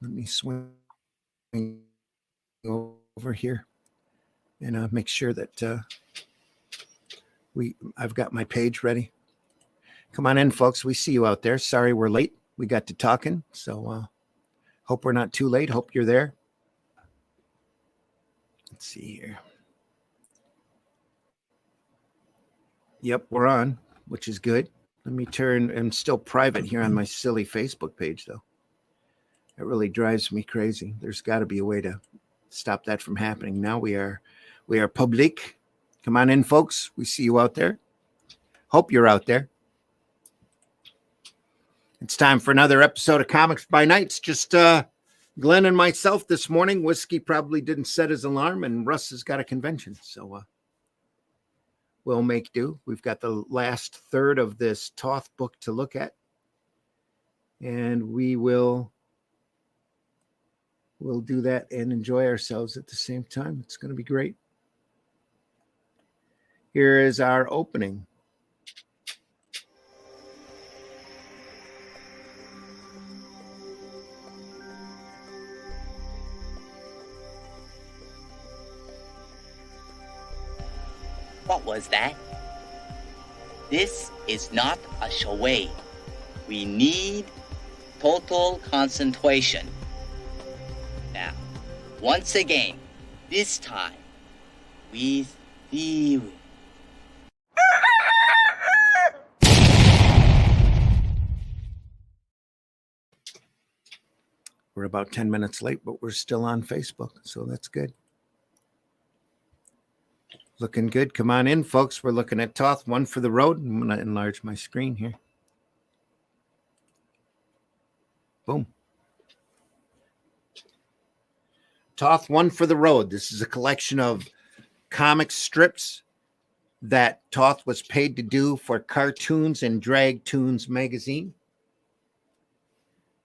Let me swing over here and make sure that I've got my page ready. Come on in, folks. We see you out there. Sorry we're late. We got to talking, so hope we're not too late. Hope you're there. Let's see here. Yep, we're on, which is good. Let me turn. I'm still private here on my silly Facebook page, though. It really drives me crazy. There's got to be a way to stop that from happening. Now we are public. Come on in, folks. We see you out there. Hope you're out there. It's time for another episode of Comics by Nights. Just Glenn and myself this morning. Whiskey probably didn't set his alarm, and Russ has got a convention, so we'll make do. We've got the last third of this Toth book to look at, and we'll do that and enjoy ourselves at the same time. It's going to be great. Here is our opening. What was that? This is not a charade. We need total concentration. Now, once again, this time, with feeling. We're about 10 minutes late, but we're still on Facebook, so that's good. Looking good. Come on in, folks. We're looking at Toth, One for the Road. I'm going to enlarge my screen here. Boom. Toth, One for the Road. This is a collection of comic strips that Toth was paid to do for CarToons and DragToons magazine.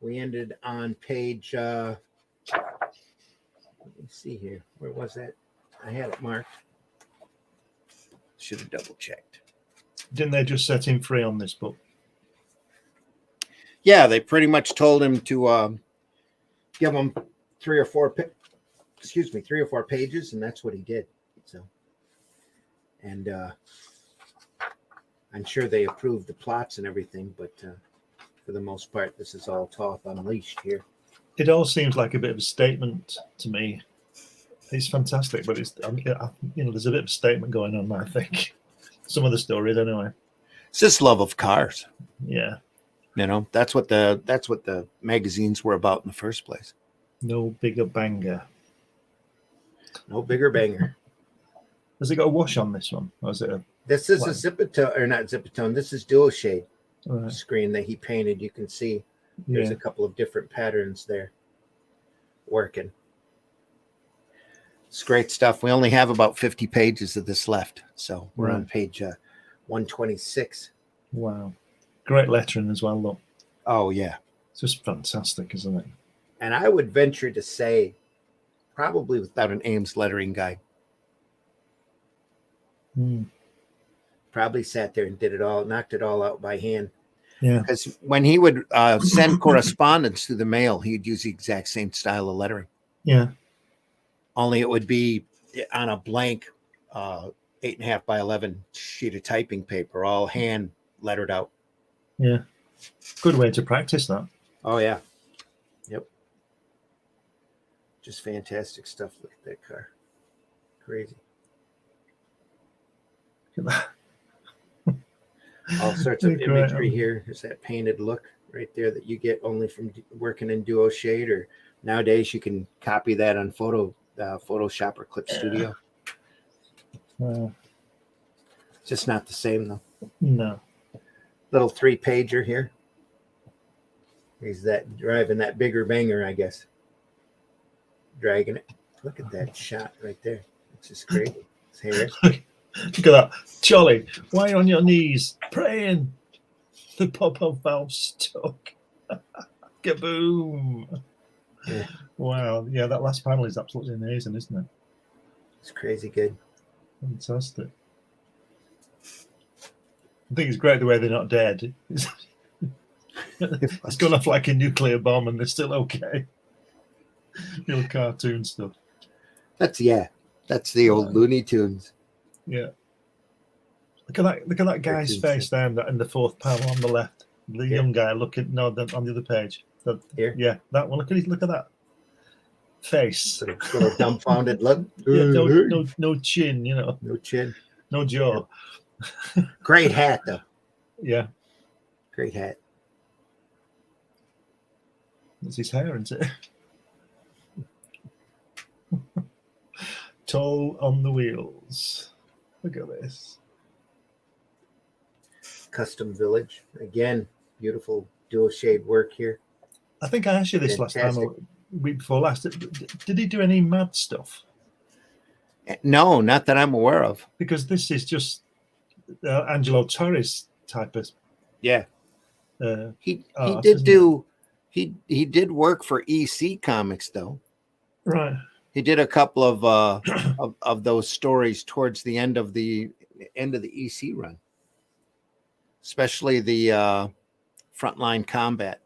We ended on page, let me see here. Where was that? I had it marked. Should have double checked. Didn't they just set him free on this book? Yeah, they pretty much told him to give him 3 or 4 pages, and that's what he did. So, and I'm sure they approved the plots and everything, but for the most part, this is all Toth unleashed here. It all seems like a bit of a statement to me. It's fantastic, but it's there's a bit of a statement going on, I think. Some of the stories, anyway. It's just love of cars. Yeah. That's what the magazines were about in the first place. No bigger banger. No bigger banger. Has it got a wash on this one? Or is it This is a Zipatone, or not Zipatone. This is dual shade right. screen that he painted. You can see there's a couple of different patterns there working. It's great stuff. We only have about 50 pages of this left, so we're on page 126. Wow. Great lettering as well, look. Oh, yeah. It's just fantastic, isn't it? And I would venture to say, probably without an Ames lettering guide. Probably sat there and did it all, knocked it all out by hand. Yeah. Because when he would send correspondence through the mail, he'd use the exact same style of lettering. Yeah. Only it would be on a blank 8.5 by 11 sheet of typing paper, all hand lettered out. Yeah. Good way to practice that. Oh, yeah. Yep. Just fantastic stuff. Look at that car. Crazy. Look at that. All sorts of imagery here. There's that painted look right there that you get only from working in Duo Shade, or nowadays you can copy that on Photoshop or Clip Studio. Just not the same, though. No. Little 3-pager here. He's driving that bigger banger, I guess. Dragging it. Look at that shot right there. It's just crazy. His hair. Look at that. Charlie, why are you on your knees praying? The pop-up valve stuck. Kaboom. Yeah. Wow. Yeah, that last panel is absolutely amazing, isn't it? It's crazy good. Fantastic. I think it's great the way they're not dead. It's gone off like a nuclear bomb and they're still okay. Real cartoon stuff. That's the old Looney Tunes. Yeah. Look at that guy's face there in the fourth panel on the left. The young guy looking on the other page. Here? Yeah, that one. Look at that face. Little dumbfounded look. Yeah, no chin, you know. No chin. No jaw. Great hat though. Yeah. Great hat. That's his hair, isn't it? Tall on the wheels. Look at this. Custom Village. Again, beautiful dual shade work here. I think I asked you this last time, or week before last. Did he do any mad stuff? No, not that I'm aware of. Because this is just Angelo Torres type of. Yeah. He did work for EC Comics though. Right. He did a couple of those stories towards the end of the EC run, especially the Frontline Combat.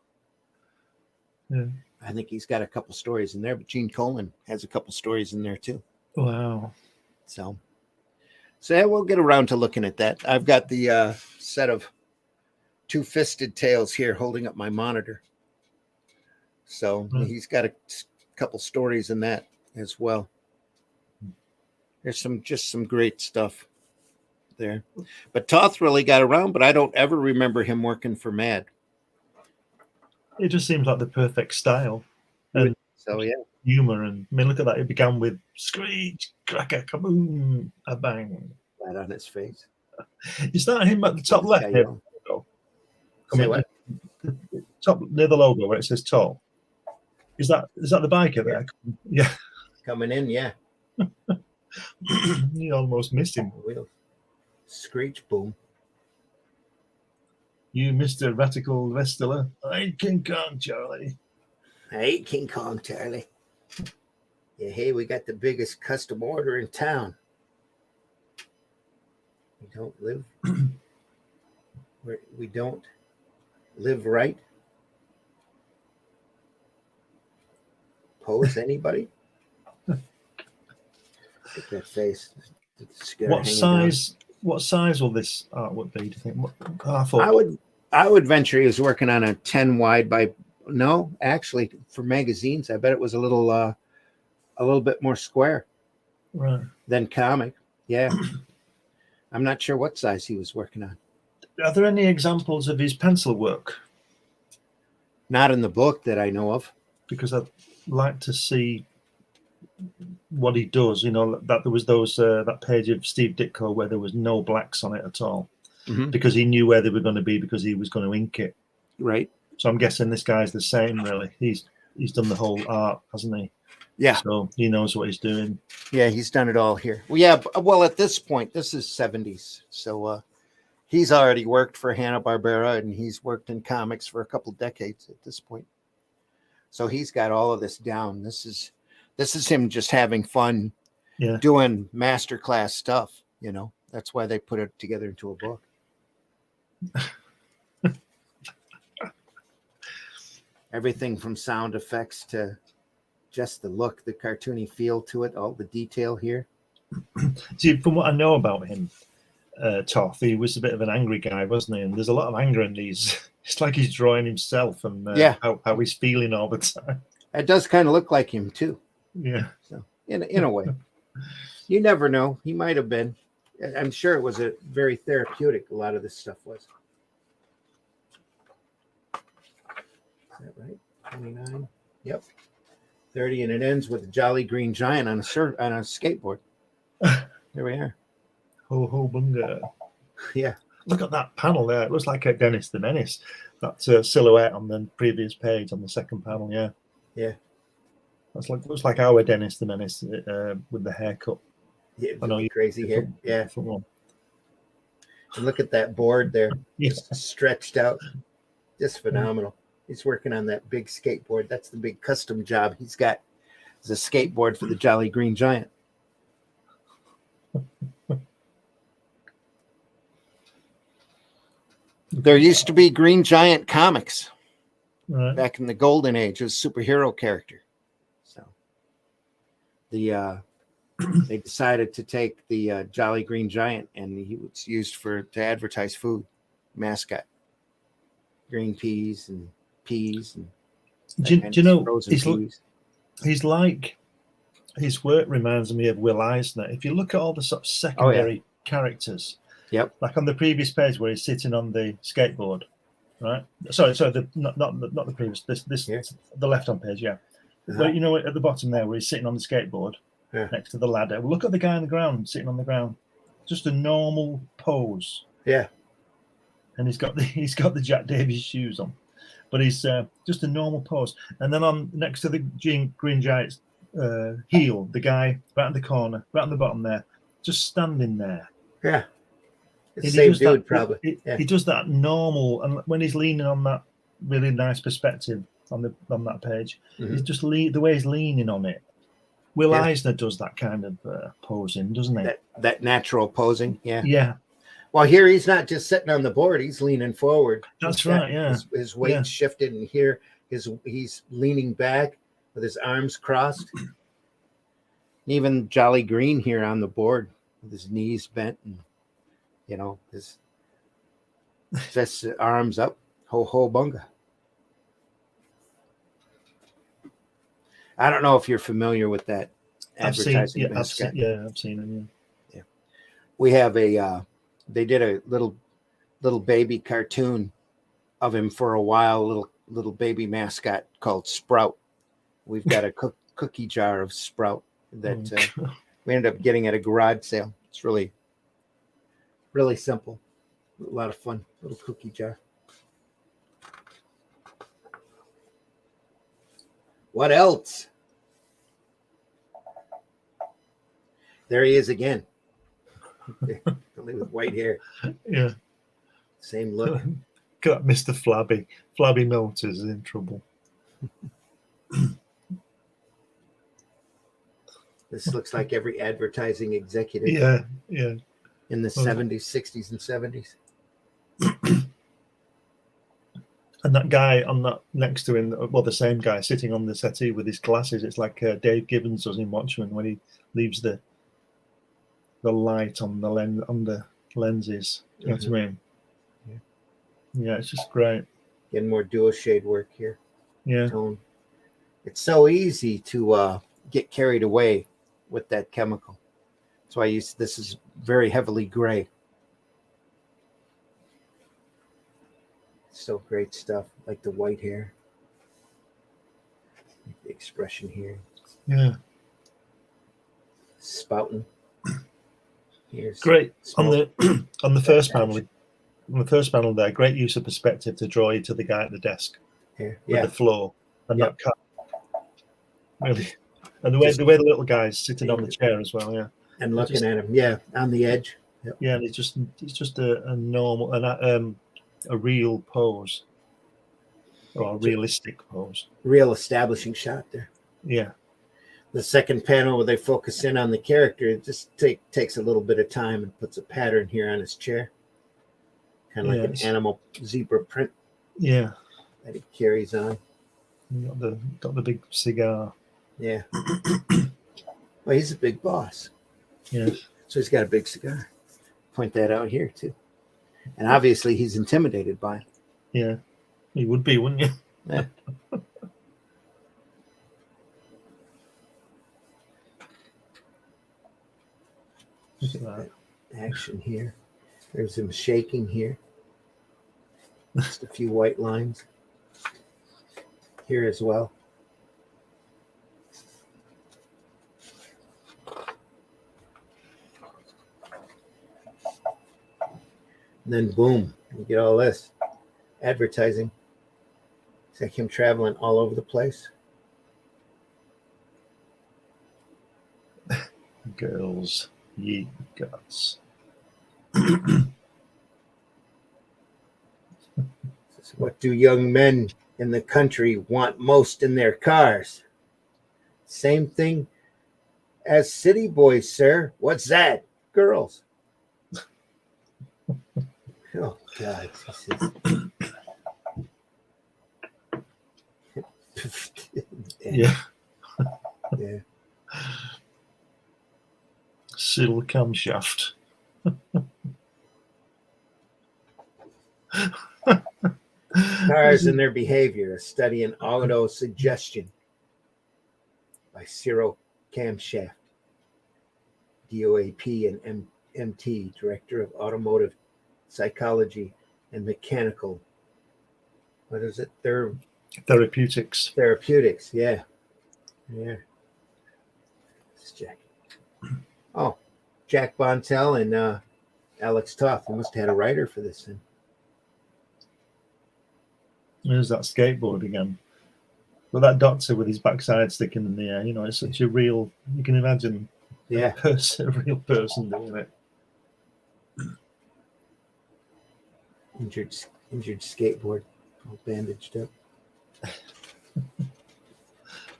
Yeah. I think he's got a couple stories in there, but Gene Colan has a couple stories in there too. Wow. So yeah, we'll get around to looking at that. I've got the set of Two-Fisted Tales here holding up my monitor. So he's got a couple stories in that as well. There's some great stuff there. But Toth really got around, but I don't ever remember him working for Mad. It just seems like the perfect style. And so yeah. Humor, and I mean, look at that. It began with screech, cracker, kaboom, a bang. Right on his face. Is that him at the top left here? Say what? Top near the logo where it says tall. Is that the biker there? Yeah. Coming in, yeah. You almost missed him. Wheel. Screech boom. You Mr. Radical Wrestler. I ain't King Kong, Charlie. I ain't King Kong, Charlie. Yeah, hey, we got the biggest custom order in town. We don't live right. Pose anybody? Look at that face. What size will this artwork be, do you think? I would venture he was working on a 10 wide by actually for magazines. I bet it was a little bit more square than comic. Yeah. I'm not sure what size he was working on. Are there any examples of his pencil work? Not in the book that I know of. Because I'd like to see what he does. You know, that there was that page of Steve Ditko where there was no blacks on it at all, because he knew where they were going to be because he was going to ink it. Right. So I'm guessing this guy's the same. Really, he's done the whole art, hasn't he? Yeah. So he knows what he's doing. Yeah, he's done it all here. Well, yeah. Well, at this point, this is 70s, so he's already worked for Hanna-Barbera, and he's worked in comics for a couple decades at this point. So he's got all of this down. This is him just having fun, doing masterclass stuff. You know, that's why they put it together into a book. Everything from sound effects to just the look, the cartoony feel to it, all the detail here. See, from what I know about him, Toth, he was a bit of an angry guy, wasn't he? And there's a lot of anger in these. It's like he's drawing himself and how he's feeling all the time. It does kind of look like him too. Yeah. So in a way, you never know. He might have been. I'm sure it was a very therapeutic. A lot of this stuff was. Is that right? 29. Yep. 30, and it ends with a jolly green giant on a skateboard. There we are. Ho ho bunga. Yeah. Look at that panel there. It looks like a Dennis the Menace. That silhouette on the previous page on the second panel. Yeah. Yeah. Looks like our Dennis the Menace with the haircut. Yeah, I know, crazy hair. Yeah. And look at that board there. Just stretched out. Just phenomenal. He's working on that big skateboard. That's the big custom job he's got. It's a skateboard for the Jolly Green Giant. There used to be Green Giant comics back in the golden age. It was a superhero character. So the they decided to take the Jolly Green Giant, and he was used to advertise food mascot, green peas and peas and do you know frozen peas. he's like, his work reminds me of Will Eisner. If you look at all the sort of secondary characters, like on the previous page where he's sitting on the skateboard, right? Sorry, not the previous. This the left on page, But you know, at the bottom there where he's sitting on the skateboard next to the ladder. Well, look at the guy on the ground, sitting on the ground, just a normal pose. Yeah, and he's got the Jack Davies shoes on, but he's just a normal pose. And then on next to the Green Giant's heel, the guy right in the corner, right on the bottom there, just standing there. Yeah. It's the same dude, probably. He does that normal, and when he's leaning on that really nice perspective on that page, he's just the way he's leaning on it. Will Eisner does that kind of posing, doesn't he? That natural posing, yeah. Well, here he's not just sitting on the board; he's leaning forward. That's right. Yeah, his weight shifted, and here he's leaning back with his arms crossed. Even Jolly Green here on the board with his knees bent and, you know, his fists, arms up, ho bunga. I don't know if you're familiar with that advertising mascot. I've seen him. Yeah. We have they did a little baby cartoon of him for a while, little baby mascot called Sprout. We've got a cookie jar of Sprout that we ended up getting at a garage sale. It's really, really simple. A lot of fun. Little cookie jar. What else? There he is again. Only with white hair. Yeah. Same look. Got Mr. Flabby. Flabby Melters is in trouble. This looks like every advertising executive. Yeah. In the 70s, 60s, and 70s. And that guy on that next to him, well, the same guy sitting on the settee with his glasses. It's like Dave Gibbons does in Watchmen when he leaves the light on the lenses. You know what I mean? Yeah, it's just great. Getting more dual shade work here. Yeah. Tone. It's so easy to get carried away with that chemical. That's why this is very heavily gray. So great stuff, like the white hair, the expression here. Yeah. Spouting. Here's great on the first panel. On the first panel there, great use of perspective to draw you to the guy at the desk. With the floor and that cut. Really, and the way the little guy's sitting on the chair as well. Yeah. And looking at him. On the edge. Yep. Yeah, and it's just a normal a real pose, or a realistic pose. Real establishing shot there. Yeah. The second panel where they focus in on the character, it just takes a little bit of time and puts a pattern here on his chair. Kind of like an animal zebra print. Yeah. That he carries on. Got the big cigar. Yeah. Well, he's a big boss. Yes. So he's got a big cigar. Point that out here too. And obviously he's intimidated by it. Yeah. He would be, wouldn't you? Yeah. Look at that action here. There's him shaking here. Just a few white lines here as well. And then boom, you get all this advertising. It's like him traveling all over the place. Girls, ye gods. What do young men in the country want most in their cars? Same thing as city boys, sir. What's that? Girls. Oh, God. Yeah. Seal camshaft. Cars and Their Behavior, a study in auto-suggestion by Cyril Camshaft, DOAP and MT, Director of Automotive Psychology and Mechanical. What is it? Therapeutics. Therapeutics, yeah. Yeah. This is Jack. Oh, Jack Bontel and Alex Toth. They must have had a writer for this thing. There's that skateboard again. But that doctor with his backside sticking in the air, you know, it's such a real, you can imagine Yeah. a real person doing it. Injured skateboard, all bandaged up.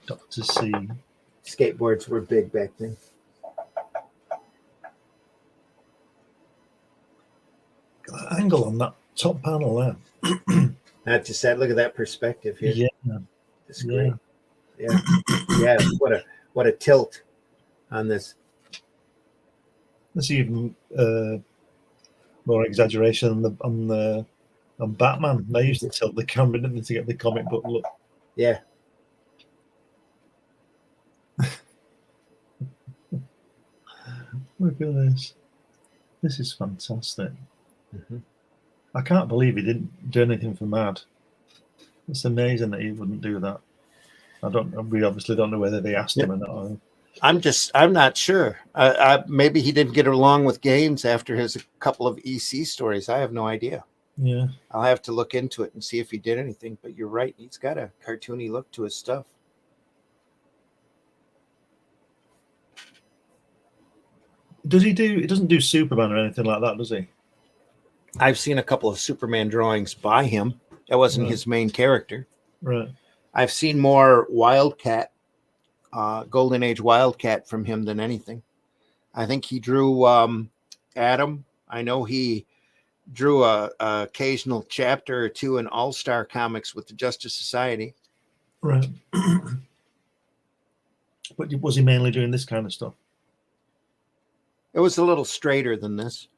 Dr. C. Skateboards were big back then. That angle on that top panel there. Not just that. Look at that perspective here. Yeah. It's great. Yeah. Yeah. What a tilt on this. There's even more exaggeration on Batman. They used to tilt the camera, didn't they, to get the comic book look. Yeah. Look at this. This is fantastic. Mm-hmm. I can't believe he didn't do anything for Mad. It's amazing that he wouldn't do that. We obviously don't know whether they asked him or not. I'm not sure. Maybe he didn't get along with Gaines after his couple of EC stories. I have no idea. Yeah. I'll have to look into it and see if he did anything. But you're right. He's got a cartoony look to his stuff. He doesn't do Superman or anything like that, does he? I've seen a couple of Superman drawings by him. That wasn't his main character. Right. I've seen more Wildcat, Golden Age Wildcat from him than anything. I think he drew Adam. I know he drew a occasional chapter or two in All-Star Comics with the Justice Society. Right. But was he mainly doing this kind of stuff? It was a little straighter than this.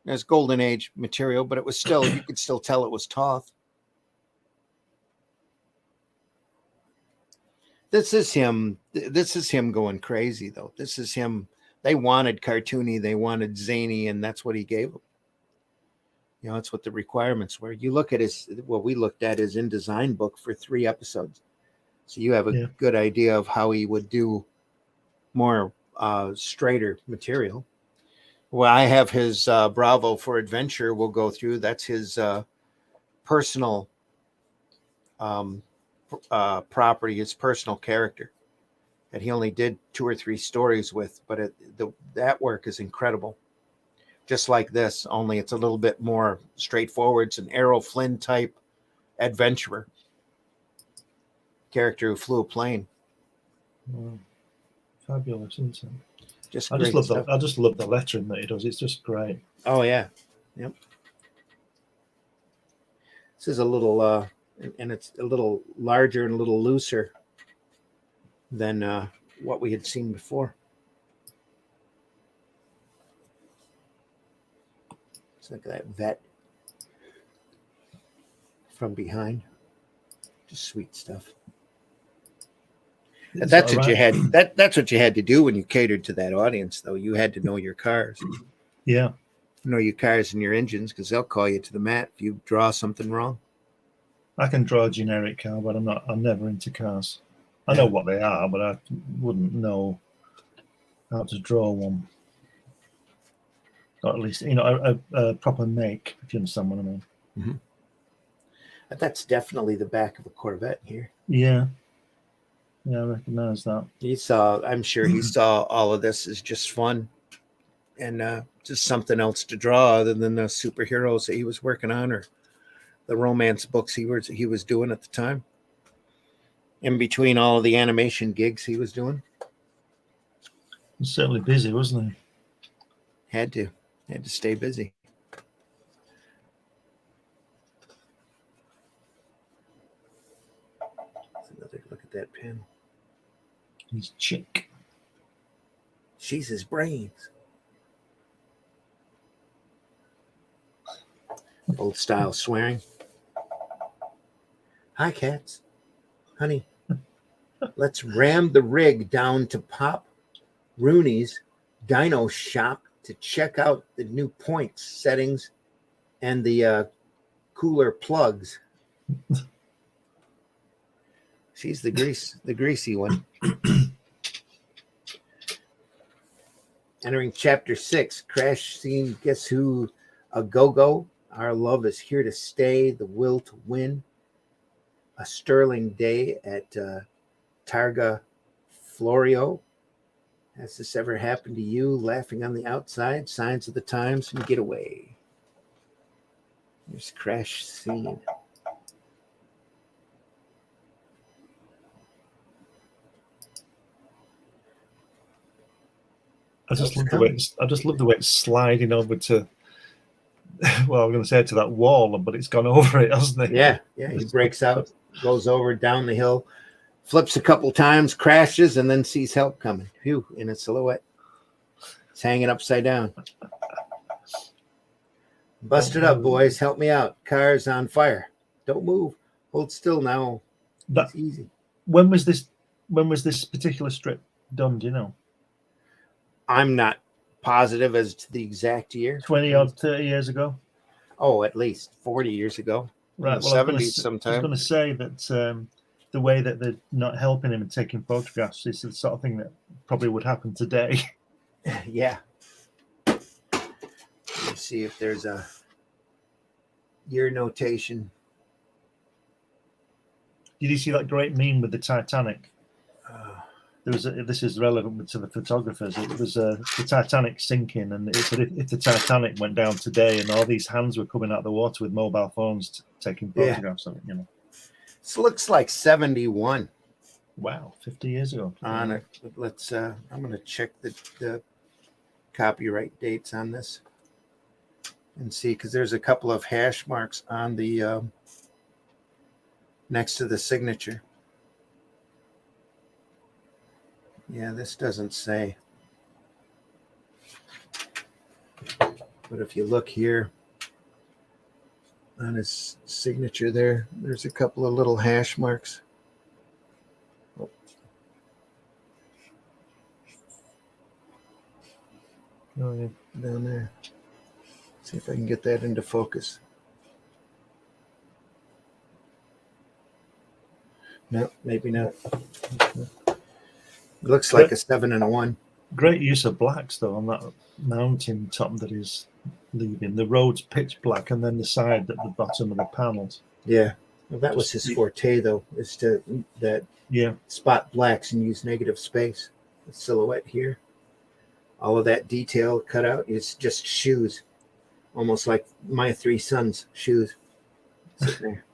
It's Golden Age material, but it was still, you could still tell it was Toth. This is him going crazy, though. This is him. They wanted cartoony, they wanted zany, and that's what he gave them. You know, that's what the requirements were. You look at we looked at his InDesign book for 3 episodes. So you have a good idea of how he would do more straighter material. Well, I have his Bravo for Adventure we'll go through. That's his personal property, his personal character that he only did 2 or 3 stories with, but that work is incredible. Just like this, only it's a little bit more straightforward. It's an Errol Flynn type adventurer character who flew a plane. Wow. Fabulous, isn't it? I just love the lettering that he does. It's just great. Oh yeah, yep. This is a little, and it's a little larger and a little looser than what we had seen before. It's like that vet from behind. Just sweet stuff. That's what you had. That's what you had to do when you catered to that audience, though. You had to know your cars. Yeah. Know your cars and your engines, because they'll call you to the mat if you draw something wrong. I can draw a generic car, but I'm never into cars. I know what they are, but I wouldn't know how to draw one. Or at least, a proper make, if you understand what I mean. Mm-hmm. That's definitely the back of a Corvette here. Yeah. Yeah, I recognize that. I'm sure he saw all of this as just fun and just something else to draw other than the superheroes that he was working on or the romance books he was doing at the time. In between all of the animation gigs he was doing. He was certainly busy, wasn't he? Had to stay busy. Let's another look at that pen. His chick. She's his brains. Old style swearing. Hi, cats. Honey, let's ram the rig down to Pop Rooney's Dino Shop to check out the new points, settings, and the cooler plugs. She's the greasy one. Entering chapter 6, crash scene. Guess who? A go-go. Our love is here to stay. The will to win. A sterling day at Targa Florio. Has this ever happened to you? Laughing on the outside. Signs of the times and get away. There's crash scene. I just love the way it's sliding over to. Well, I'm going to say to that wall, but it's gone over it, hasn't it? Yeah. He breaks out, goes over down the hill, flips a couple times, crashes, and then sees help coming. Phew! In a silhouette, it's hanging upside down. Busted up, boys. Help me out. Car's on fire. Don't move. Hold still now. It's easy. When was this particular strip done? Do you know? I'm not positive as to the exact year. 20 or 30 years ago. Oh, at least 40 years ago. Right. Well, 70s sometime. I was going to say that the way that they're not helping him and taking photographs is the sort of thing that probably would happen today. Yeah. Let's see if there's a year notation. Did you see that great meme with the Titanic? This is relevant to the photographers. It was the Titanic sinking, and it said if the Titanic went down today, and all these hands were coming out of the water with mobile phones taking photographs of it. You know, this looks like 71. Wow, 50 years ago. On it, let's. I'm going to check the copyright dates on this and see, because there's a couple of hash marks on the next to the signature. Yeah, this doesn't say. But if you look here on his signature there's a couple of little hash marks. Oh. Oh, yeah, down there. See if I can get that into focus. No, maybe not. It looks like a 7 and a 1. Great use of blacks though on that mountain top that he's leaving. The road's pitch black, and then the side at the bottom of the panels. Yeah, well, that was his forte though, is to spot blacks and use negative space. The silhouette here, all of that detail cut out is just shoes, almost like my 3 sons' shoes sitting there.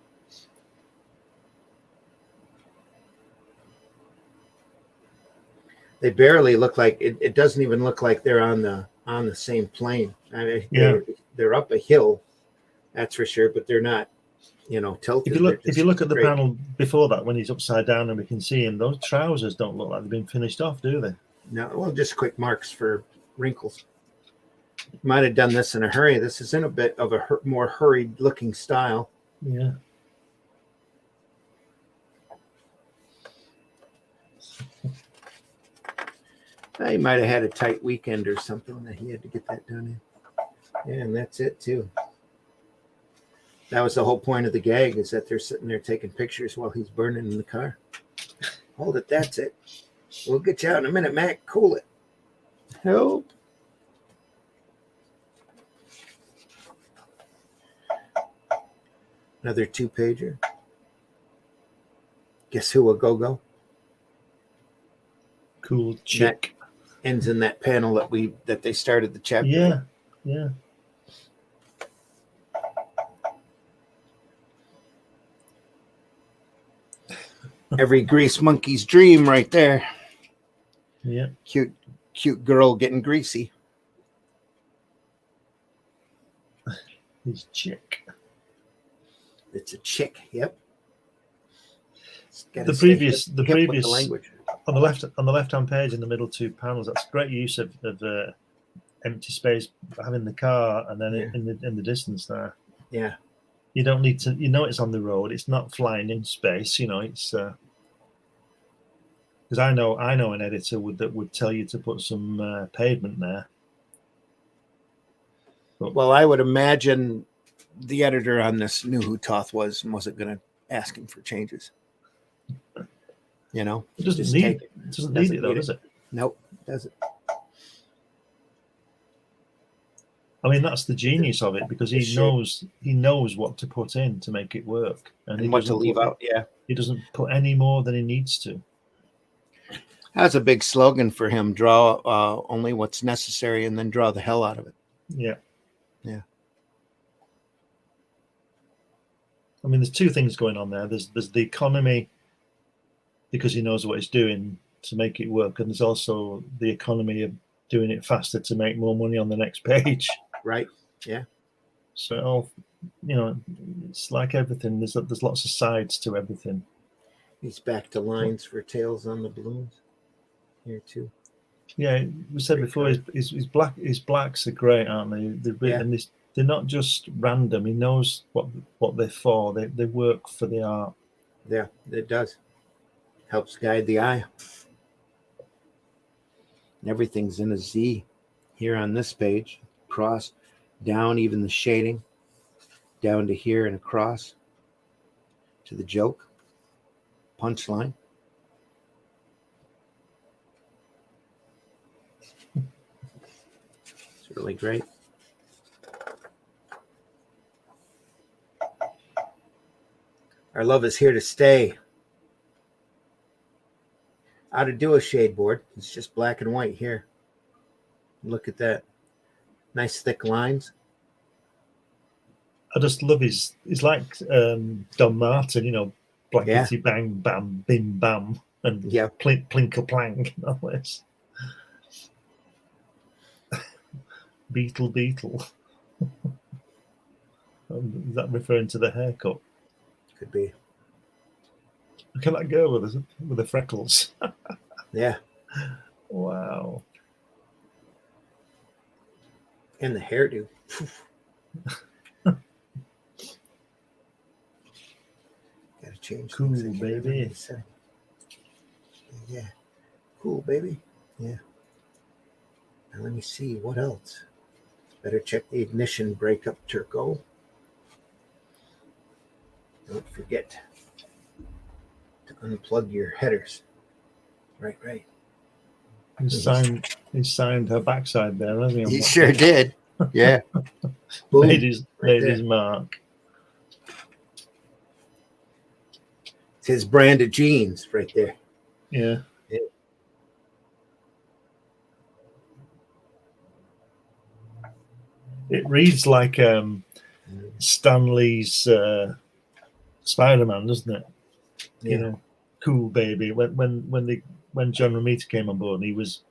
They barely look like it doesn't even look like they're on the same plane. I mean, they're up a hill, that's for sure, but they're not, tilted. If you look at the panel before that, when he's upside down and we can see him, those trousers don't look like they've been finished off, do they? No, well, just quick marks for wrinkles. Might have done this in a hurry. This is in a bit of a more hurried looking style. Yeah. He might have had a tight weekend or something that he had to get that done in. Yeah, and that's it too. That was the whole point of the gag, is that they're sitting there taking pictures while he's burning in the car. Hold it, that's it. We'll get you out in a minute, Mac. Cool it. Help. Another 2-pager. Guess who a go-go? Cool chick. Ends in that panel that they started the chapter. Yeah. Every grease monkey's dream right there. Yeah. Cute girl getting greasy. His chick. It's a chick, yep. The previous language. On the left-hand page in the middle 2 panels, that's great use of empty space having the car, and then in the distance there. Yeah. You don't need to. It's on the road. It's not flying in space. It's because I know an editor that would tell you to put some pavement there. But, well, I would imagine the editor on this knew who Toth was and wasn't going to ask him for changes. It doesn't need it though, does it? Nope, doesn't. I mean, that's the genius of it, because he knows what to put in to make it work, and what to leave out. Yeah, he doesn't put any more than he needs to. That's a big slogan for him: draw only what's necessary, and then draw the hell out of it. Yeah. I mean, there's two things going on there. There's the economy, because he knows what he's doing to make it work, and there's also the economy of doing it faster to make more money on the next page. Right. Yeah. So, it's like everything. There's lots of sides to everything. He's back to lines for tails on the balloons here too. Yeah, we said before, his blacks are great, aren't they? And they're not just random. He knows what they're for. They work for the art. Yeah, it does. Helps guide the eye. And everything's in a Z here on this page. Cross, down, even the shading, down to here and across to the joke, punchline. It's really great. Our love is here to stay. How to do a shade board. It's just black and white here. Look at that. Nice thick lines. I just love he's like Don Martin, blankety bang bam bim bam and plinkle plank and all this. Beetle. Is that referring to the haircut? Could be. Look at that girl with the freckles. Yeah. Wow. And the hairdo. Gotta change. Cool, baby. Yeah. Cool, baby. Yeah. Now let me see what else. Better check the ignition breakup, Turco. Don't forget to unplug your headers. Right. He signed her backside there, hasn't he? He sure did. Yeah. Boom, made his mark. It's his brand of jeans right there. Yeah. It reads like Stan Lee's Spider-Man, doesn't it? Yeah. Cool baby. When John Romita came on board, and he was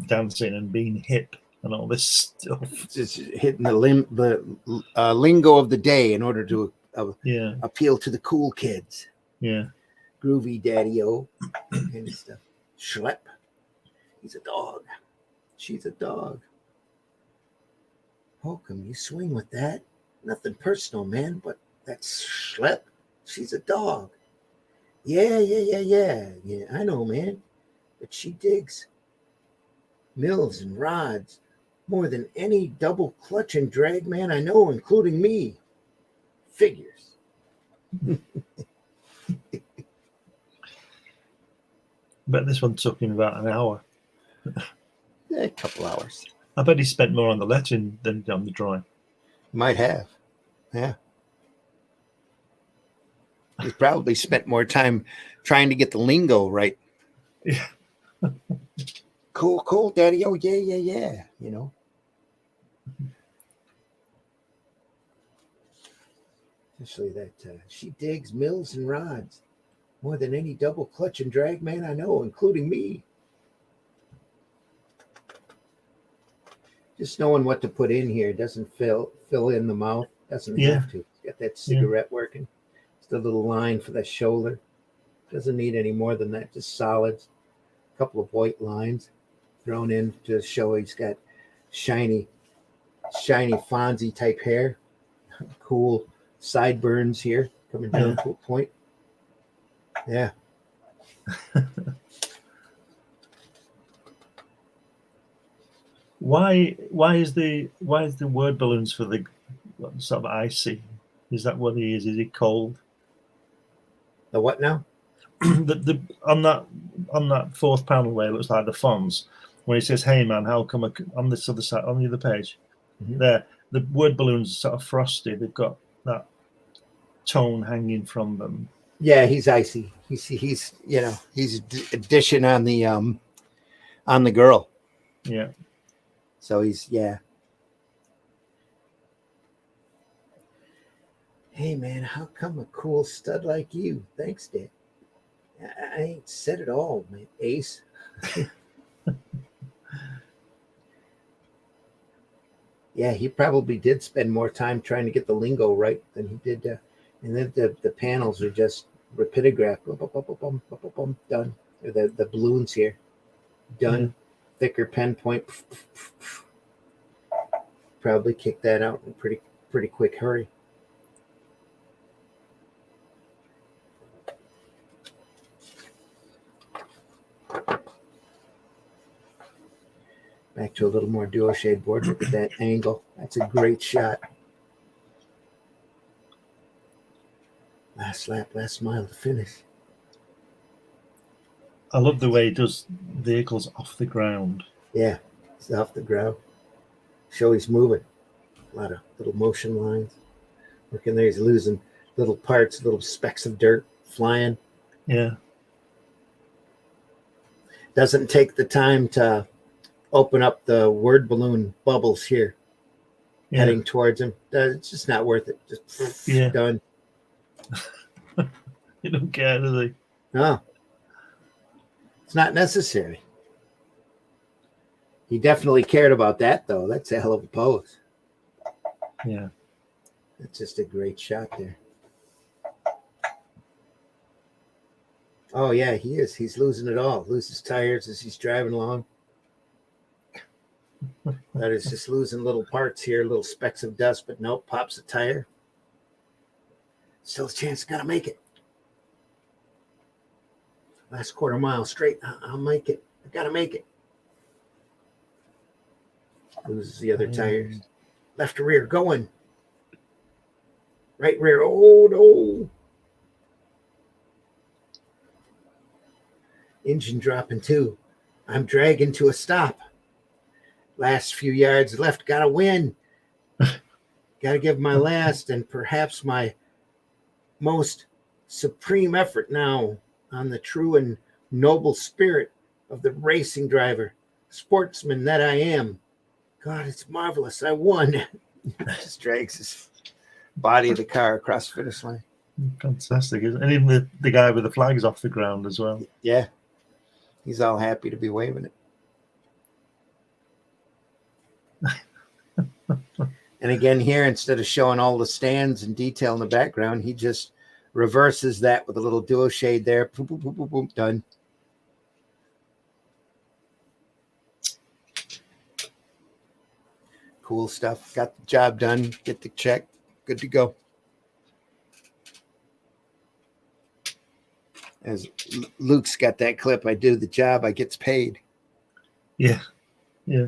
dancing and being hip and all this stuff. Just hitting the lingo of the day in order to appeal to the cool kids. Yeah. Groovy daddy-o kind of stuff. Schlep. He's a dog. She's a dog. How come you swing with that? Nothing personal, man, but that's Schlep. She's a dog. Yeah. I know, man. But she digs mills and rods more than any double clutch and drag man I know, including me. Figures. Bet this one took him about an hour. A couple hours. I bet he spent more on the lettering than on the drawing. Might have. Yeah. He probably spent more time trying to get the lingo right. Yeah. Cool, daddy. Oh, yeah. Especially that she digs mills and rods more than any double clutch and drag man I know, including me. Just knowing what to put in here doesn't fill in the mouth. Doesn't have to. Got that cigarette working. Just a little line for the shoulder. Doesn't need any more than that. Just solids. A couple of white lines thrown in to show he's got shiny Fonzie type hair. Cool sideburns here coming down to a point. Yeah. Why is the word balloons for the sort of icy? Is that what he is? Is he cold? The what now? the on that fourth panel where it looks like the fonts, when he says, "Hey man, how come on this other side on the other page?" Mm-hmm. There, the word balloons are sort of frosty. They've got that tone hanging from them. Yeah, he's icy. He's he's addition on the girl. Yeah. So he's Hey man, how come a cool stud like you? Thanks, Dad. I ain't said it all, man. Ace. Yeah, he probably did spend more time trying to get the lingo right than he did. And then the panels are just rapidograph. Done. The balloons here. Done. Yeah. Thicker pen point. Probably kick that out in pretty quick hurry. Back to a little more duo shade board. Look at that angle. That's a great shot. Last lap, last mile to finish. I love the way he does vehicles off the ground. Yeah, it's off the ground. Show he's moving. A lot of little motion lines. Working there, he's losing little parts, little specks of dirt flying. Yeah. Doesn't take the time to open up the word balloon bubbles here, heading towards him. It's just not worth it. Just done. You don't care, does he? No. It's not necessary. He definitely cared about that, though. That's a hell of a pose. Yeah. That's just a great shot there. Oh, yeah, he is. He's losing it all. Loses tires as he's driving along. That is just losing little parts here, little specks of dust, but nope, pops a tire. Still a chance, gotta make it. Last quarter mile straight, I'll make it. I gotta make it. Loses the other tires. Left to rear, going. Right rear, oh no. Engine dropping too. I'm dragging to a stop. Last few yards left, gotta win. Gotta give my last and perhaps my most supreme effort now on the true and noble spirit of the racing driver, sportsman that I am. God, it's marvelous. I won. Just drags his body of the car across the finish line. Fantastic, isn't it? And even the guy with the flags off the ground as well. Yeah. He's all happy to be waving it. And again, here, instead of showing all the stands and detail in the background, he just reverses that with a little duo shade there. Boom, boom, boom, boom, boom, done. Cool stuff. Got the job done. Get the check. Good to go. As Luke's got that clip, I do the job, I gets paid. Yeah. Yeah.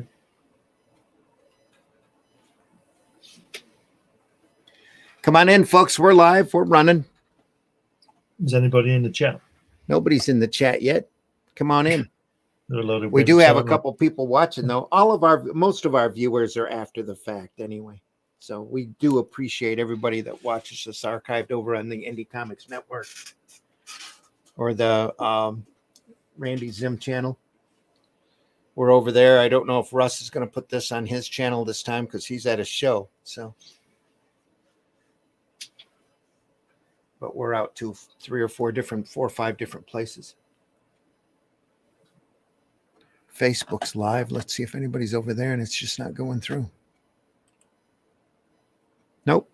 Come on in, folks. We're live. We're running. Is anybody in the chat? Nobody's in the chat yet. Come on in. We We do have a couple people watching, though. Most of our viewers are after the fact anyway. So we do appreciate everybody that watches this archived over on the Indie Comics Network or the Randy Zim channel. We're over there. I don't know if Russ is going to put this on his channel this time because he's at a show. So, but we're out to 4 or 5 different places. Facebook's live. Let's see if anybody's over there, and it's just not going through. Nope.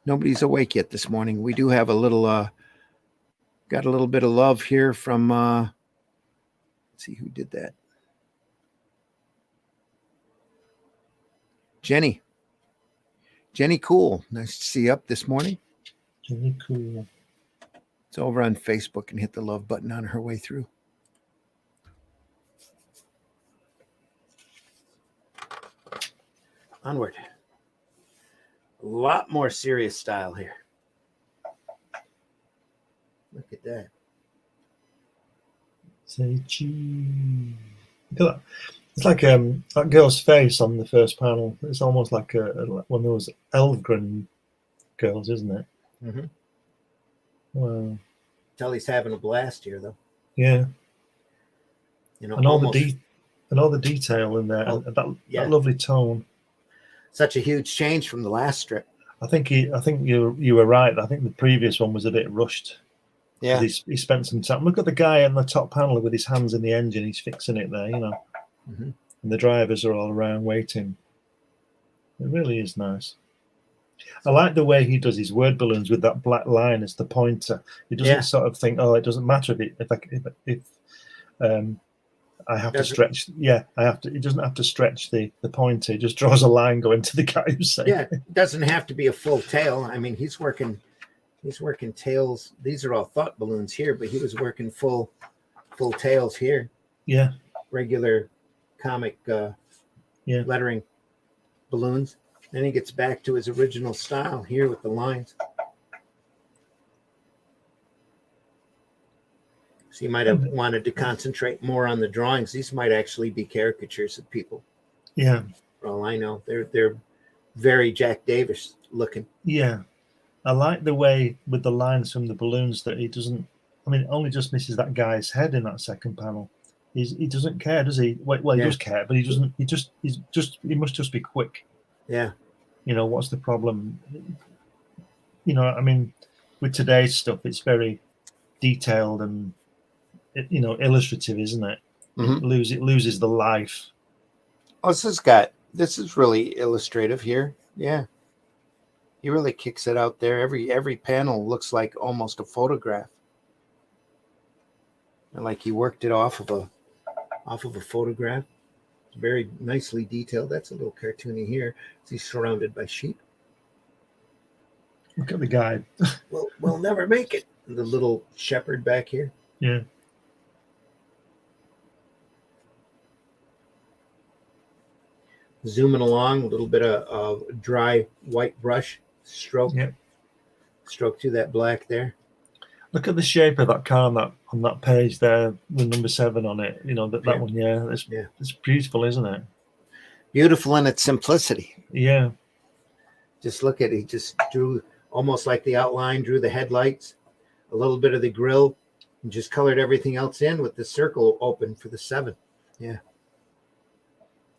Nobody's awake yet this morning. We do have a little, got a little bit of love here from, let's see who did that. Jenny. Jenny Cool, nice to see you up this morning. Jenny Cool. It's over on Facebook and hit the love button on her way through. Onward. A lot more serious style here. Look at that. Say cheese. Look at that. It's like that girl's face on the first panel. It's almost like one of those Elfgren girls, isn't it? Mm-hmm. Wow. Tell he's having a blast here, though. Yeah. You know, And all almost, the detail in there, and that lovely tone. Such a huge change from the last strip. I think you were right. I think the previous one was a bit rushed. Yeah. He spent some time. Look at the guy on the top panel with his hands in the engine. He's fixing it there, you know. Mm-hmm. And the drivers are all around waiting. It really is nice. I like the way he does his word balloons with that black line as the pointer. He doesn't sort of think, oh, it doesn't matter if I have to stretch. Yeah, I have to. He doesn't have to stretch the pointer. He just draws a line going to the guy who's saying. Yeah, it doesn't have to be a full tail. I mean, he's working tails. These are all thought balloons here, but he was working full tails here. Yeah. Regular comic lettering balloons. Then he gets back to his original style here with the lines. So he might have wanted to concentrate more on the drawings. These might actually be caricatures of people. Yeah. For all I know, they're very Jack Davis looking. Yeah. I like the way with the lines from the balloons that he doesn't. I mean, it only just misses that guy's head in that second panel. He doesn't care, does he? Well, he does care, but he doesn't. He must just be quick. Yeah. You know, what's the problem? You know, I mean, with today's stuff, it's very detailed and, you know, illustrative, isn't it? Mm-hmm. It loses the life. Oh, this is really illustrative here. Yeah. He really kicks it out there. Every panel looks like almost a photograph. And like he worked it off of a photograph. It's very nicely detailed. That's a little cartoony here. He's surrounded by sheep. Look at the guy. We'll never make it. The little shepherd back here. Yeah. Zooming along, a little bit of dry white brush stroke. Yep. Stroke through that black there. Look at the shape of that car on that page there, the number 7 on it. You know, that one, it's beautiful, isn't it? Beautiful in its simplicity. Yeah. Just look at it. He just drew almost like the outline, drew the headlights, a little bit of the grill, and just colored everything else in with the circle open for the 7. Yeah.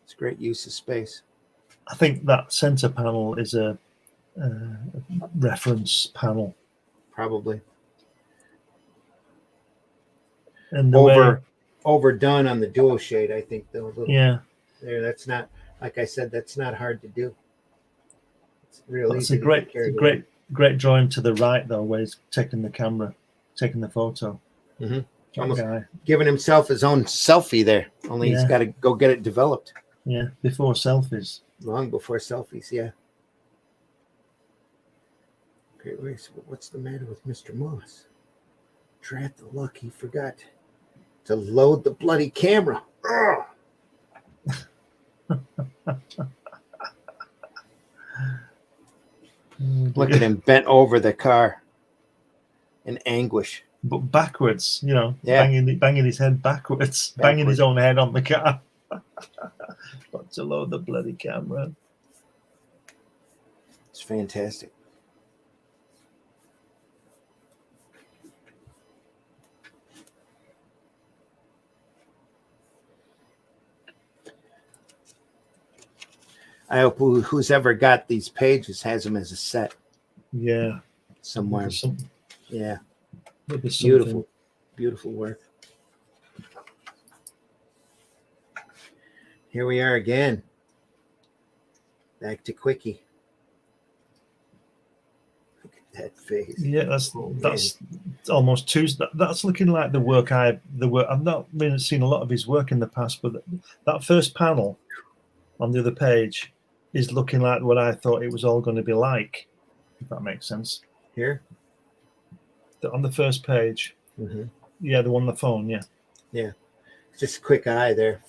It's great use of space. I think that center panel is a reference panel. Probably. And overdone on the duo shade, I think, though. Yeah. There, that's not, like I said, that's not hard to do. It's really easy. It's a great drawing to the right, though, where he's taking the camera, taking the photo. Mm-hmm. Almost giving himself his own selfie there. Only he's got to go get it developed. Yeah, before selfies. Long before selfies, yeah. Great race. What's the matter with Mr. Moss? Drat the luck, he forgot to load the bloody camera. Look at him bent over the car in anguish. But backwards, you know, banging his head backwards, banging his own head on the car. Got to load the bloody camera. It's fantastic. I hope who's ever got these pages has them as a set. Yeah. Somewhere. Yeah. Beautiful. Beautiful work. Here we are again. Back to Quickie. Look at that face. Yeah, that's almost two. That's looking like the work. I've not seen a lot of his work in the past, but that first panel on the other page is looking like what I thought it was all going to be like, if that makes sense. Here? On the first page. Mm-hmm. Yeah, the one on the phone, yeah. Yeah. Just a quick eye there.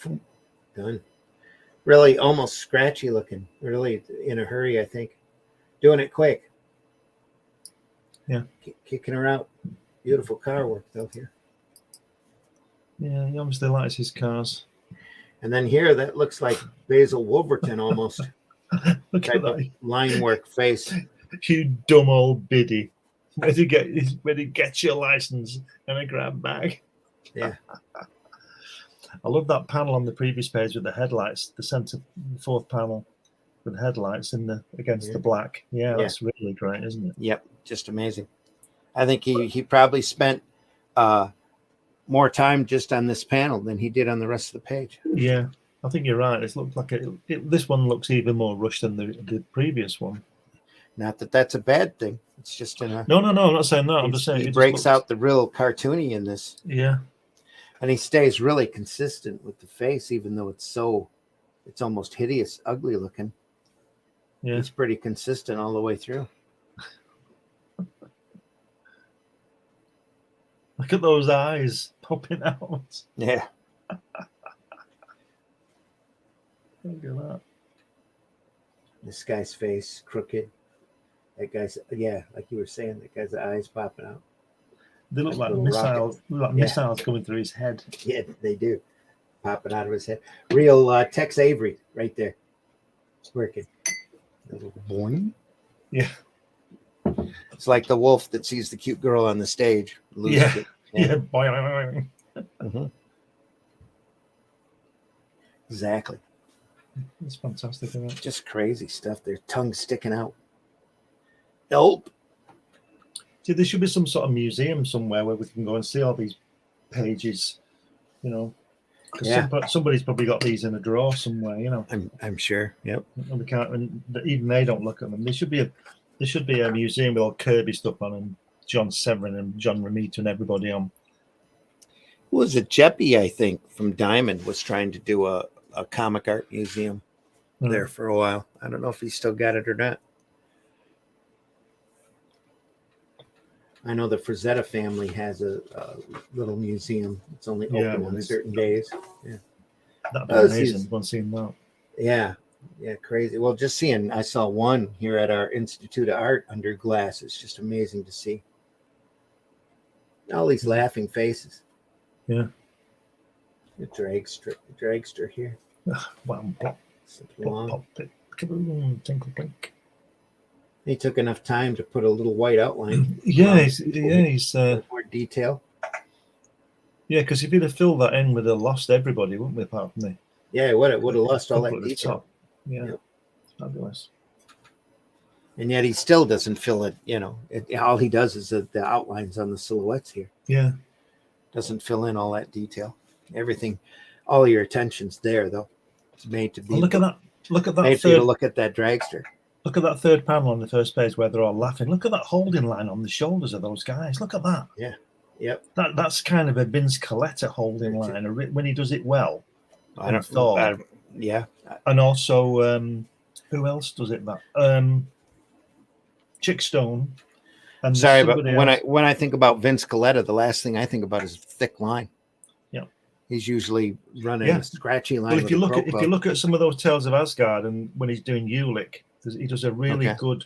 Done. Really almost scratchy looking. Really in a hurry, I think. Doing it quick. Yeah. Kicking her out. Beautiful car work, though, here. Yeah, he obviously likes his cars. And then here, that looks like Basil Wolverton almost. Look at that. Line work face. You dumb old biddy. Where do you get your license and a grab bag? Yeah. I love that panel on the previous page with the headlights, the center, the fourth panel with headlights against the black. Yeah, that's really great, isn't it? Yep, just amazing. I think he probably spent more time just on this panel than he did on the rest of the page. Yeah, I think you're right. It looks like this one looks even more rushed than the previous one. Not that that's a bad thing. It's just in a... No, I'm not saying that. I'm just saying he breaks out the real cartoony in this. Yeah. And he stays really consistent with the face, even though it's almost hideous, ugly looking. Yeah. It's pretty consistent all the way through. Look at those eyes popping out. Yeah. Look at that. This guy's face, crooked. That guy's, like you were saying, that guy's eyes popping out. They look like missiles. Missiles coming through his head. Yeah, they do. Popping out of his head. Real Tex Avery right there. It's working. A little boing. Yeah. It's like the wolf that sees the cute girl on the stage. Yeah. Yeah. Mm-hmm. Exactly. It's fantastic, isn't it? Just crazy stuff. Their tongue sticking out. Nope. See, there should be some sort of museum somewhere where we can go and see all these pages, you know. Because somebody's probably got these in a drawer somewhere, you know. I'm sure. Yep. And we can't. And even they don't look at them. There should be a museum with all Kirby stuff on and John Severin and John Romita and everybody on. Who was it? Jeppy, I think, from Diamond was trying to do a comic art museum there for a while. I don't know if he still got it or not. I know the Frazetta family has a little museum. It's only open on certain days. Yeah, that'd be amazing. One seeing that. Yeah, crazy. Well, just seeing, I saw one here at our Institute of Art under glass. It's just amazing to see all these laughing faces. Yeah, the dragster here. Wow, plop, plop, kaboom, tinkle, clink. He took enough time to put a little white outline. He's more detail. Yeah, because if he'd have filled that in, we'd have lost everybody, wouldn't we? Apart from the would have lost all that detail. Yeah, fabulous. And yet he still doesn't fill it. You know, all he does is the outlines on the silhouettes here. Yeah, doesn't fill in all that detail. Everything, all your attention's there though. It's made to be. Look at that! Look at that! Made for you to look at that dragster. Look at that third panel on the first page where they're all laughing. Look at that holding line on the shoulders of those guys. Look at that. Yeah. Yep. That's kind of a Vince Coletta holding line when he does it well. I don't know. Yeah. And also, who else does it? That Chick Stone. And sorry, but when I think about Vince Coletta, the last thing I think about is a thick line. Yeah. He's usually running a scratchy line. Well, if you look at some of those Tales of Asgard and when he's doing Ulick, he does a really good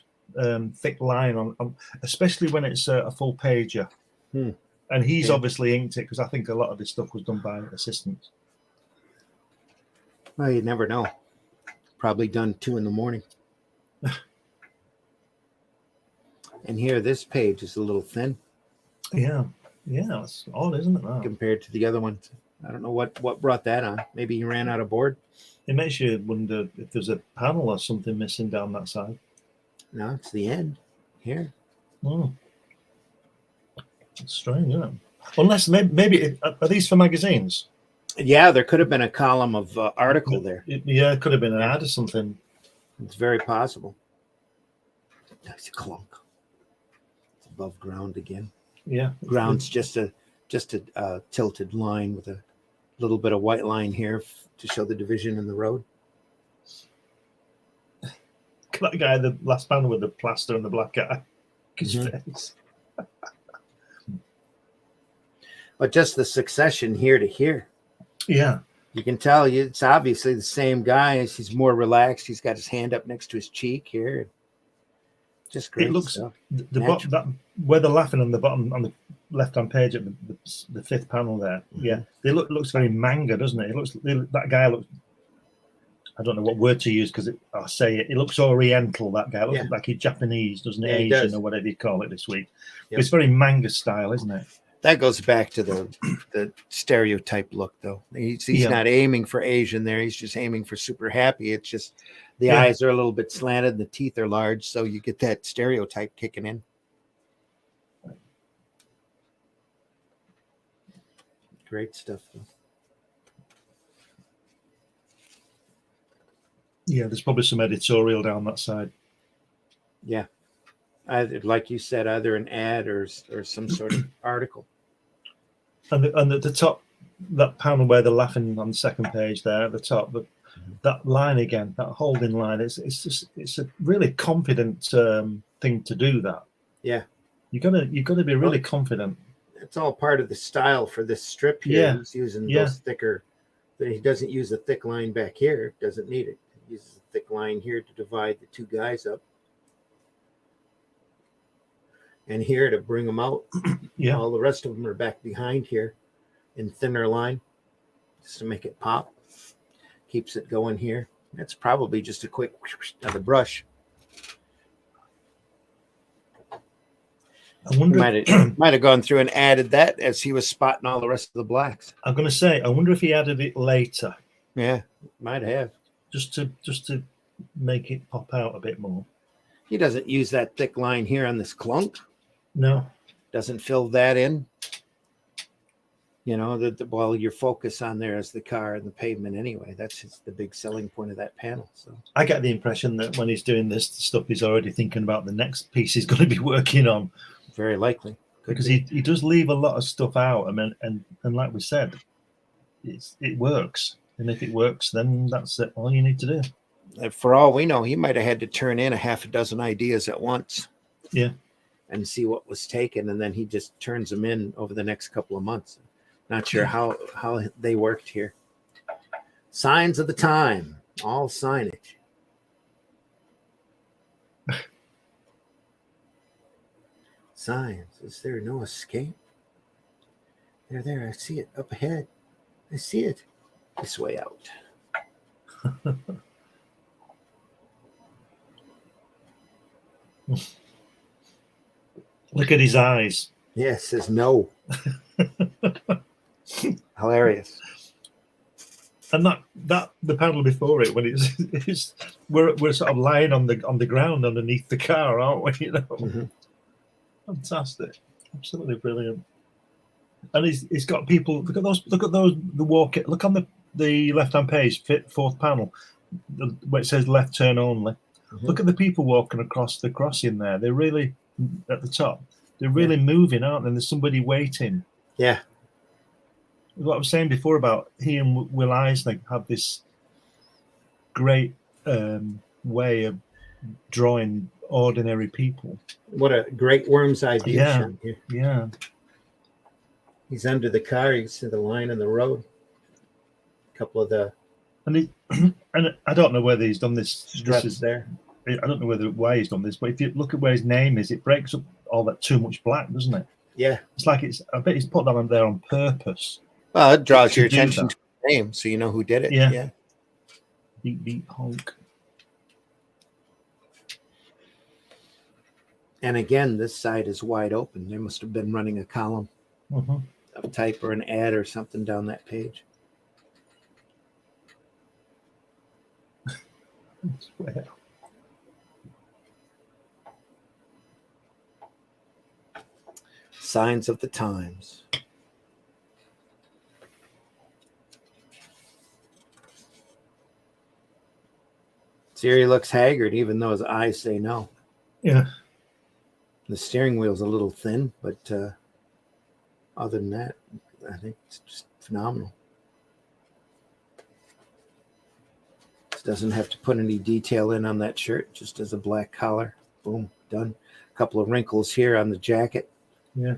thick line on, especially when it's a full pager. And he's obviously inked it because I think a lot of this stuff was done by assistants. Well, you never know. Probably done 2 a.m. And here, this page is a little thin. Yeah, it's odd, isn't it? Now? Compared to the other ones. I don't know what brought that on. Maybe he ran out of board. It makes you wonder if there's a panel or something missing down that side. No, it's the end here. Oh, it's strange, isn't it? Unless maybe are these for magazines? Yeah, there could have been a column of article there. It could have been an ad or something. It's very possible. Nice clunk. It's above ground again. Yeah, ground's just a tilted line with a little bit of white line here to show the division in the road. at that guy in the last panel with the plaster and the black eye. His face. But just the succession here to here. Yeah. You can tell it's obviously the same guy. He's more relaxed. He's got his hand up next to his cheek here. Just great. It looks stuff. the bottom, that where they're laughing on the bottom on the left-hand page at the fifth panel there. Yeah, they looks very manga, doesn't it? That guy looks. I don't know what word to use because I'll say it. It looks Oriental. That guy looks like he's Japanese, doesn't it? Yeah, Asian or whatever you call it this week. Yep. It's very manga style, isn't it? That goes back to the stereotype look, though. He's not aiming for Asian there. He's just aiming for super happy. It's just the eyes are a little bit slanted, and the teeth are large, so you get that stereotype kicking in. Great stuff, though. Yeah, there's probably some editorial down that side. Yeah. Like you said, either an ad or some sort of article. And at the top, that panel where they're laughing on the second page there at the top, but that line again, that holding line, it's a really confident thing to do that. Yeah. You gotta be really confident. It's all part of the style for this strip here. Yeah. He's using those thicker. He doesn't use a thick line back here. Doesn't need it. He uses a thick line here to divide the two guys up. And here to bring them out. Yeah. All the rest of them are back behind here in thinner line just to make it pop. Keeps it going here. That's probably just a quick of the brush. I wonder might have gone through and added that as he was spotting all the rest of the blacks. I'm going to say, I wonder if he added it later. Yeah, might have. Just to make it pop out a bit more. He doesn't use that thick line here on this clunk. No. Doesn't fill that in. You know, well, your focus on there is the car and the pavement anyway. That's the big selling point of that panel. So I get the impression that when he's doing this stuff, he's already thinking about the next piece he's going to be working on. Very likely. Because he does leave a lot of stuff out. I mean, and like we said, it works. And if it works, then that's it. All you need to do. And for all we know, he might have had to turn in a half a dozen ideas at once. Yeah. And see what was taken. And then he just turns them in over the next couple of months. Not sure how they worked here. Signs of the time. All signage. Signs. Is there no escape? They're there. I see it up ahead. I see it. This way out. Look at his eyes. Yes, says no. Hilarious. And that the panel before it, when it's we're sort of lying on the ground underneath the car, aren't we? You know, Fantastic, absolutely brilliant. And he's got people. Look at those. The walk. Look on the left hand page, fourth panel, where it says left turn only. Look at the people walking across the crossing there. They're really at the top. They're really moving, aren't they? And there's somebody waiting. Yeah. What I was saying before about he and Will Eisner have this great way of drawing ordinary people. What a great worm's idea. Yeah. He's under the car. You can see the line in the road. A couple of the... And I don't know whether he's done this. Struts there. I don't know why he's done this, but if you look at where his name is, it breaks up all that too much black, doesn't it? Yeah. It's like I bet he's put that on there on purpose. Well, it draws your attention to the name, so you know who did it. Yeah. Beat Hulk. And again, this side is wide open. They must have been running a column of type or an ad or something down that page. Signs of the times. Siri looks haggard, even though his eyes say no. Yeah. The steering wheel's a little thin, but other than that, I think it's just phenomenal. Doesn't have to put any detail in on that shirt. Just as a black collar. Boom, done. A couple of wrinkles here on the jacket. Yeah.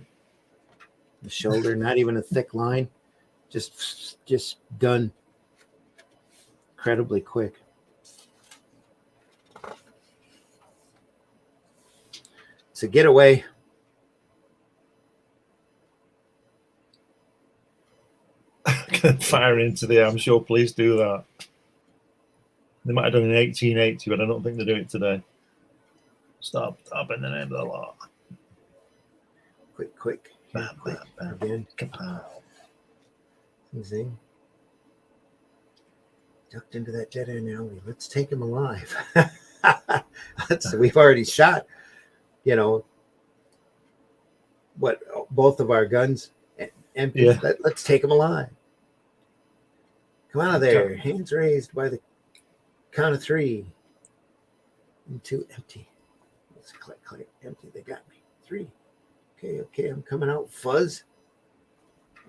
The shoulder, not even a thick line. Just done incredibly quick. It's a getaway. Fire into the I'm sure police do that. They might have done in 1880, but I don't think they do it today. Stop in the name of the law. Quick. Bam, Quick. bam, Again. kapow. Zing. Ducked into that dead end alley. Let's take him alive. We've already shot, both of our guns empty. Yeah. Let's take him alive. Come out of there. Hands raised by the count of 3. And 2 empty. Let's click. Empty. They got me. 3. Okay. I'm coming out. Fuzz.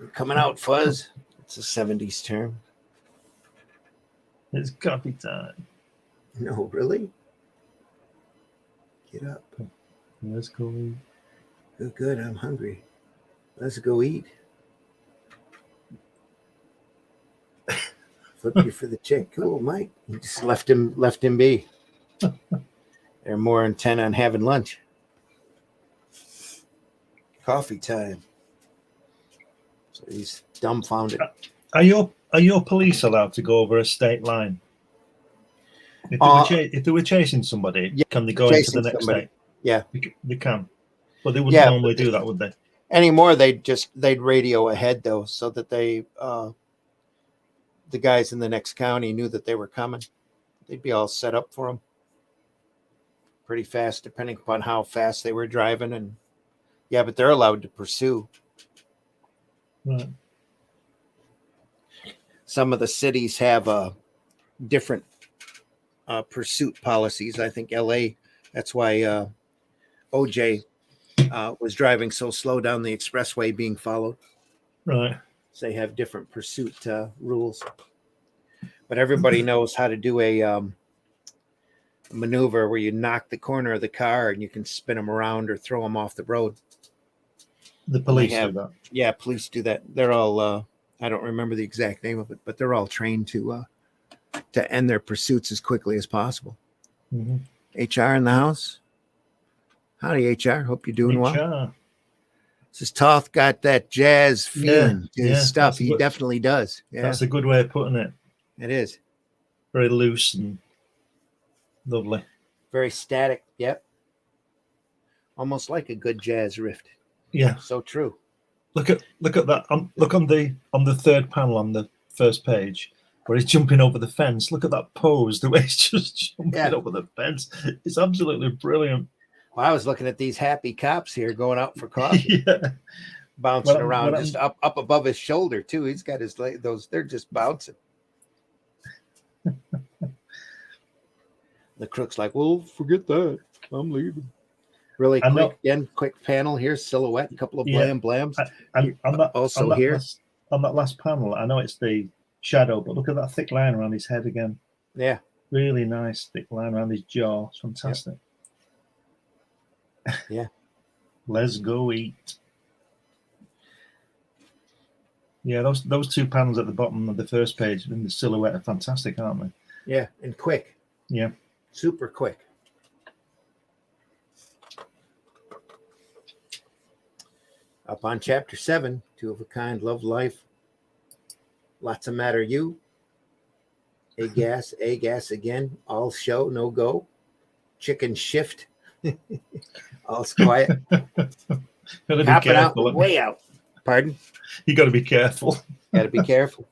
I'm coming out. Fuzz. It's a 70s term. It's coffee time. No, really? Get up. Let's go eat. Good. I'm hungry. Let's go eat. Flip you for the chick. Cool, Mike. You just left him be. They're more intent on having lunch. Coffee time. So he's dumbfounded. Are your police allowed to go over a state line? If they were chasing somebody, yeah, can they go into the next state? Yeah, they can. But they wouldn't normally do that, would they? Anymore, they'd radio ahead though, so that they the guys in the next county knew that they were coming. They'd be all set up for them pretty fast, depending upon how fast they were driving. And yeah, but they're allowed to pursue. Right. Some of the cities have different pursuit policies. I think LA, that's why OJ was driving so slow down the expressway being followed. Right. So they have different pursuit rules. But everybody knows how to do a maneuver where you knock the corner of the car and you can spin them around or throw them off the road. The police do that. Yeah, police do that. They're all, I don't remember the exact name of it, but they're all trained to end their pursuits as quickly as possible. Mm-hmm. HR in the house. Howdy, HR. Hope you're doing well. Says Toth got that jazz feeling to his stuff. He definitely does. Yeah. That's a good way of putting it. It is. Very loose and lovely. Very static. Yep. Almost like a good jazz riff. Yeah. So true. Look at that. Look on the third panel on the first page where he's jumping over the fence. Look at that pose. The way he's just jumping over the fence. It's absolutely brilliant. Well, I was looking at these happy cops here going out for coffee. Yeah. Bouncing around just up above his shoulder too. He's got his leg, they're just bouncing. The crook's like, well, forget that. I'm leaving. Really quick, again, quick panel here, silhouette, a couple of blams. And on that last panel, I know it's the shadow, but look at that thick line around his head again. Yeah. Really nice thick line around his jaw. It's fantastic. Yeah. Let's go eat. Yeah, those 2 panels at the bottom of the first page in the silhouette are fantastic, aren't they? Yeah, and quick. Yeah. Super quick. Up on chapter 7, 2 of a kind, love life. Lots of matter you. A gas again. All show, no go. Chicken shift. All's quiet. Hopping out, way out. Pardon? You got to be careful. Got to be careful.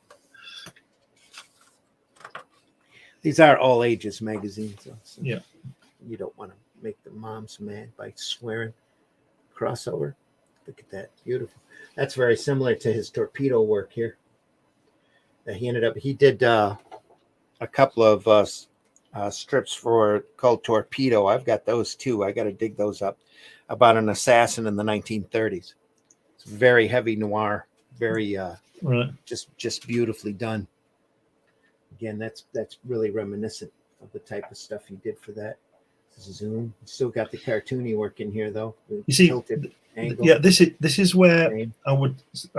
These are all ages magazines. So yeah. You don't want to make the moms mad by swearing. Crossover. Look at that. Beautiful. That's very similar to his torpedo work here. He did a couple of strips called Torpedo. I've got those too. I got to dig those up. About an assassin in the 1930s. It's very heavy noir. Very just beautifully done. Again, that's really reminiscent of the type of stuff he did for that. Zoom. Still got the cartoony work in here though. The You see, tilted angle. yeah, this is where Same. I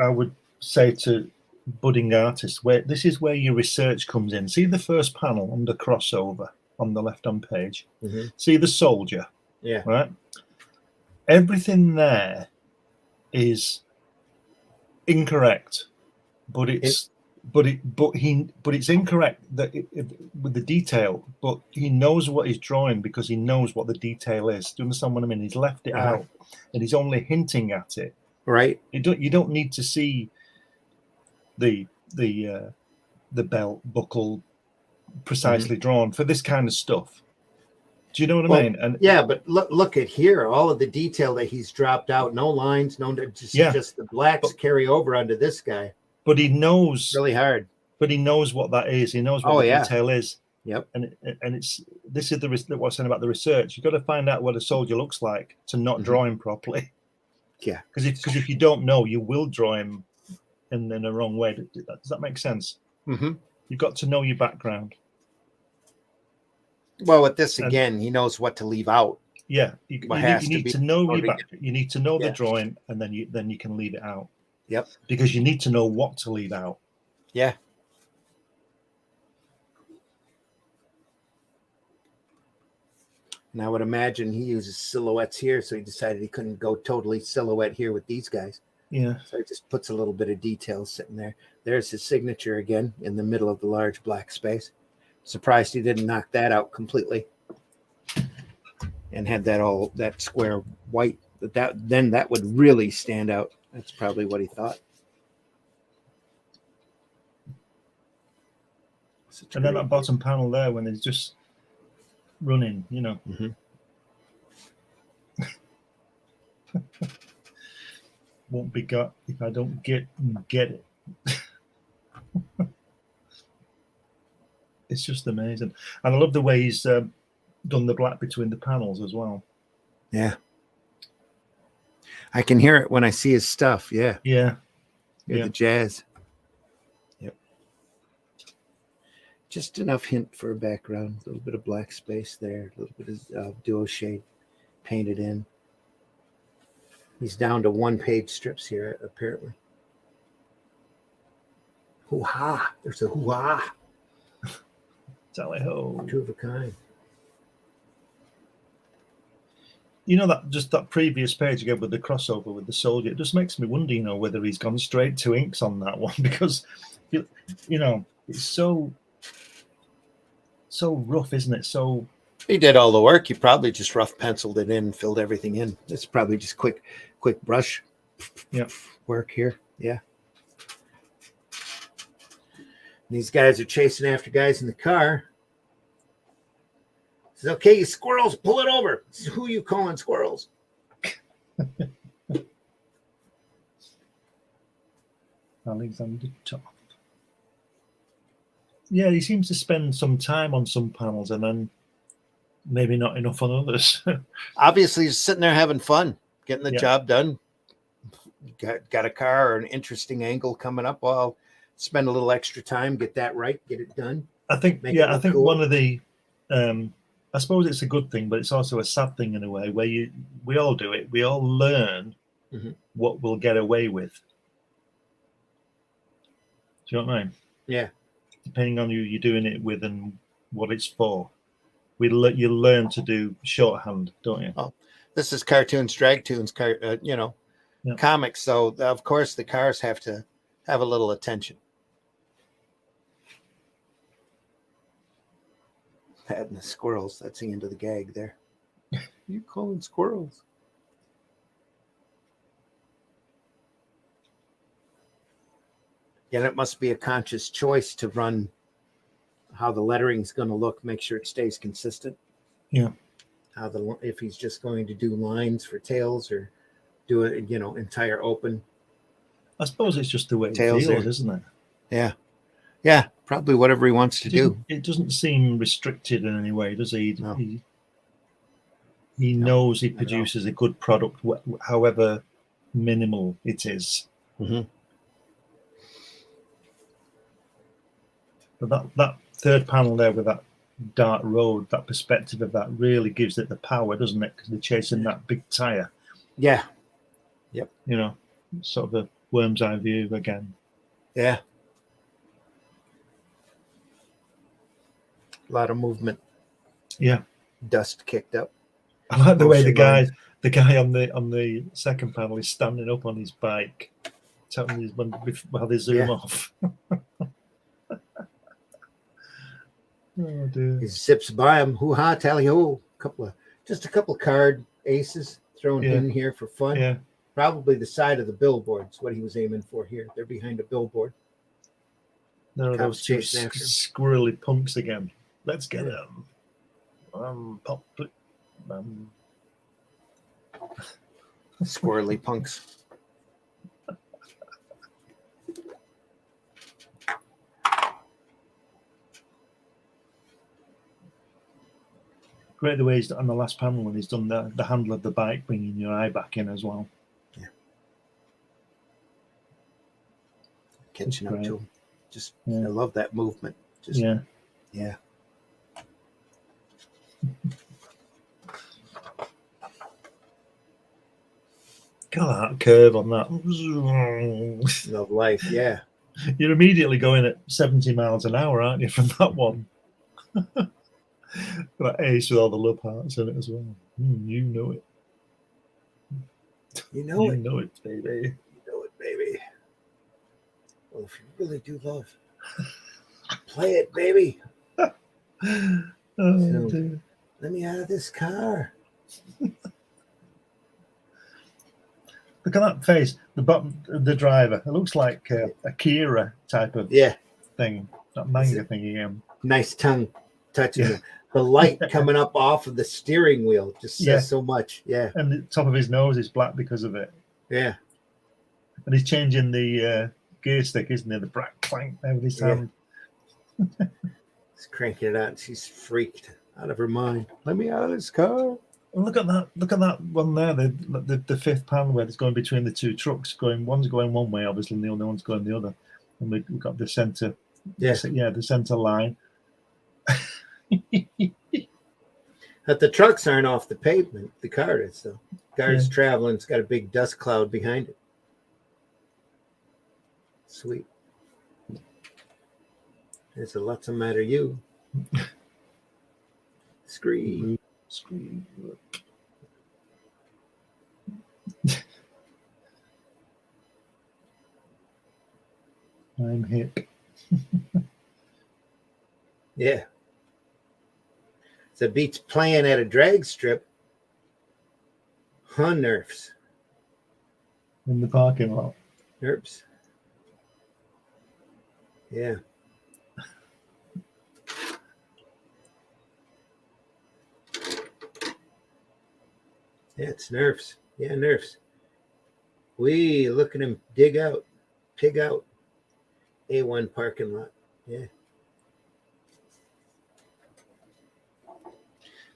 would say to budding artists, where this is where your research comes in. See the first panel under crossover on the left-hand page. Mm-hmm. See the soldier. Yeah. Right. Everything there is incorrect, but it's incorrect with the detail. But he knows what he's drawing because he knows what the detail is. Do you understand what I mean? He's left it out, and he's only hinting at it. Right. You don't need to see the belt buckle precisely drawn for this kind of stuff. Do you know what I mean? And yeah, but look at here, all of the detail that he's dropped out. No lines, just the blacks carry over onto this guy. But he knows really hard. But he knows what that is. He knows what the detail is. Yep. And this is what I'm saying about the research. You've got to find out what a soldier looks like to not draw him properly. Yeah. Because if you don't know, you will draw him in the wrong way. Does that make sense? Mm-hmm. You've got to know your background. Well, with this again, he knows what to leave out. Yeah, you need to know your back. You need to know the drawing, and then you can leave it out. Yep. Because you need to know what to leave out. Yeah. And I would imagine he uses silhouettes here, so he decided he couldn't go totally silhouette here with these guys. Yeah. So he just puts a little bit of detail sitting there. There's his signature again in the middle of the large black space. Surprised he didn't knock that out completely and had that square white. Then that would really stand out. That's probably what he thought. And then that bottom panel there, when it's just running, Mm-hmm. Won't be got if I don't get it. It's just amazing. And I love the way he's done the black between the panels as well. Yeah. I can hear it when I see his stuff. Yeah. Yeah. The jazz. Yep. Just enough hint for a background. A little bit of black space there. A little bit of duo shade painted in. He's down to 1-page strips here, apparently. Hoo-ha. There's a hoo-ha. Tally ho. Two of a kind. That previous page again with the crossover with the soldier, it just makes me wonder, whether he's gone straight to inks on that one, because it's so rough, isn't it? So he did all the work. He probably just rough penciled it in, filled everything in. It's probably just quick brush work here. Yeah. These guys are chasing after guys in the car. He says, okay, you squirrels, pull it over. Who you calling squirrels? Alexander Toth. Yeah, he seems to spend some time on some panels and then maybe not enough on others. Obviously, he's sitting there having fun, getting the job done. Got a car or an interesting angle coming up. Well, spend a little extra time, get that right, get it done. I think cool. One of the I suppose it's a good thing, but it's also a sad thing in a way where we all do it. We all learn what we'll get away with. Do you know what I mean? Yeah. Depending on who you're doing it with and what it's for. You learn to do shorthand, don't you? Oh, this is CarToons, DragToons, comics. So, of course, the cars have to have a little attention. Patting the squirrels. That's the end of the gag there. You calling squirrels? Yeah, it must be a conscious choice to run how the lettering's going to look, make sure it stays consistent. Yeah. If he's just going to do lines for tails or do it, entire open. I suppose it's just the way it feels, isn't it? Yeah. Yeah, probably whatever he wants to do. It doesn't seem restricted in any way, does he? No. He knows he produces a good product, however minimal it is. Mm-hmm. But that third panel there with that dark road, that perspective of that really gives it the power, doesn't it? Because they're chasing that big tire. Yeah. Yep. You know, sort of a worm's eye view again. Yeah. A lot of movement. Yeah. Dust kicked up. I like the way the guy lines. on the second panel is standing up on his bike, while they zoom off. Oh dear. He zips by him. Hoo ha, tally ho. Just a couple card aces thrown in here for fun. Yeah. Probably the side of the billboard's what he was aiming for here. They're behind a billboard. There are those two squirrely punks again. Let's get them. Squirrely punks. Great the way he's on the last panel when he's done the handle of the bike, bringing your eye back in as well. Yeah. Catching up to him. Just, I love that movement. Just, yeah. Got that curve on that. Love life, yeah. You're immediately going at 70 miles an hour, aren't you, from that one? That ace with all the love hearts in it as well. You know it. You know it, baby. You know it, baby. Well, if you really do love, play it, baby. Dear. Let me out of this car. Look at that face. The bottom, the driver. It looks like a Kira type of thing. That manga thing again. Nice tongue touching it. The light coming up off of the steering wheel just says so much. Yeah. And the top of his nose is black because of it. Yeah. And he's changing the gear stick, isn't he? The brack clank there with his hand. He's cranking it out. She's freaked out of her mind. Let me out of this car. And look at that one there, the fifth panel where it's going between the two trucks. One's going one way, obviously, and the other one's going the other. And we've got the center. The center line. But the trucks aren't off the pavement. The car is, though. The car is traveling. It's got a big dust cloud behind it. Sweet. There's a lots of matter you. Scream. I'm hip. Yeah. So beats playing at a drag strip. Nerfs. In the parking lot. Nerfs. Yeah. Yeah, it's nerfs. Yeah, nerfs. We look at him pig out. A1 parking lot. Yeah.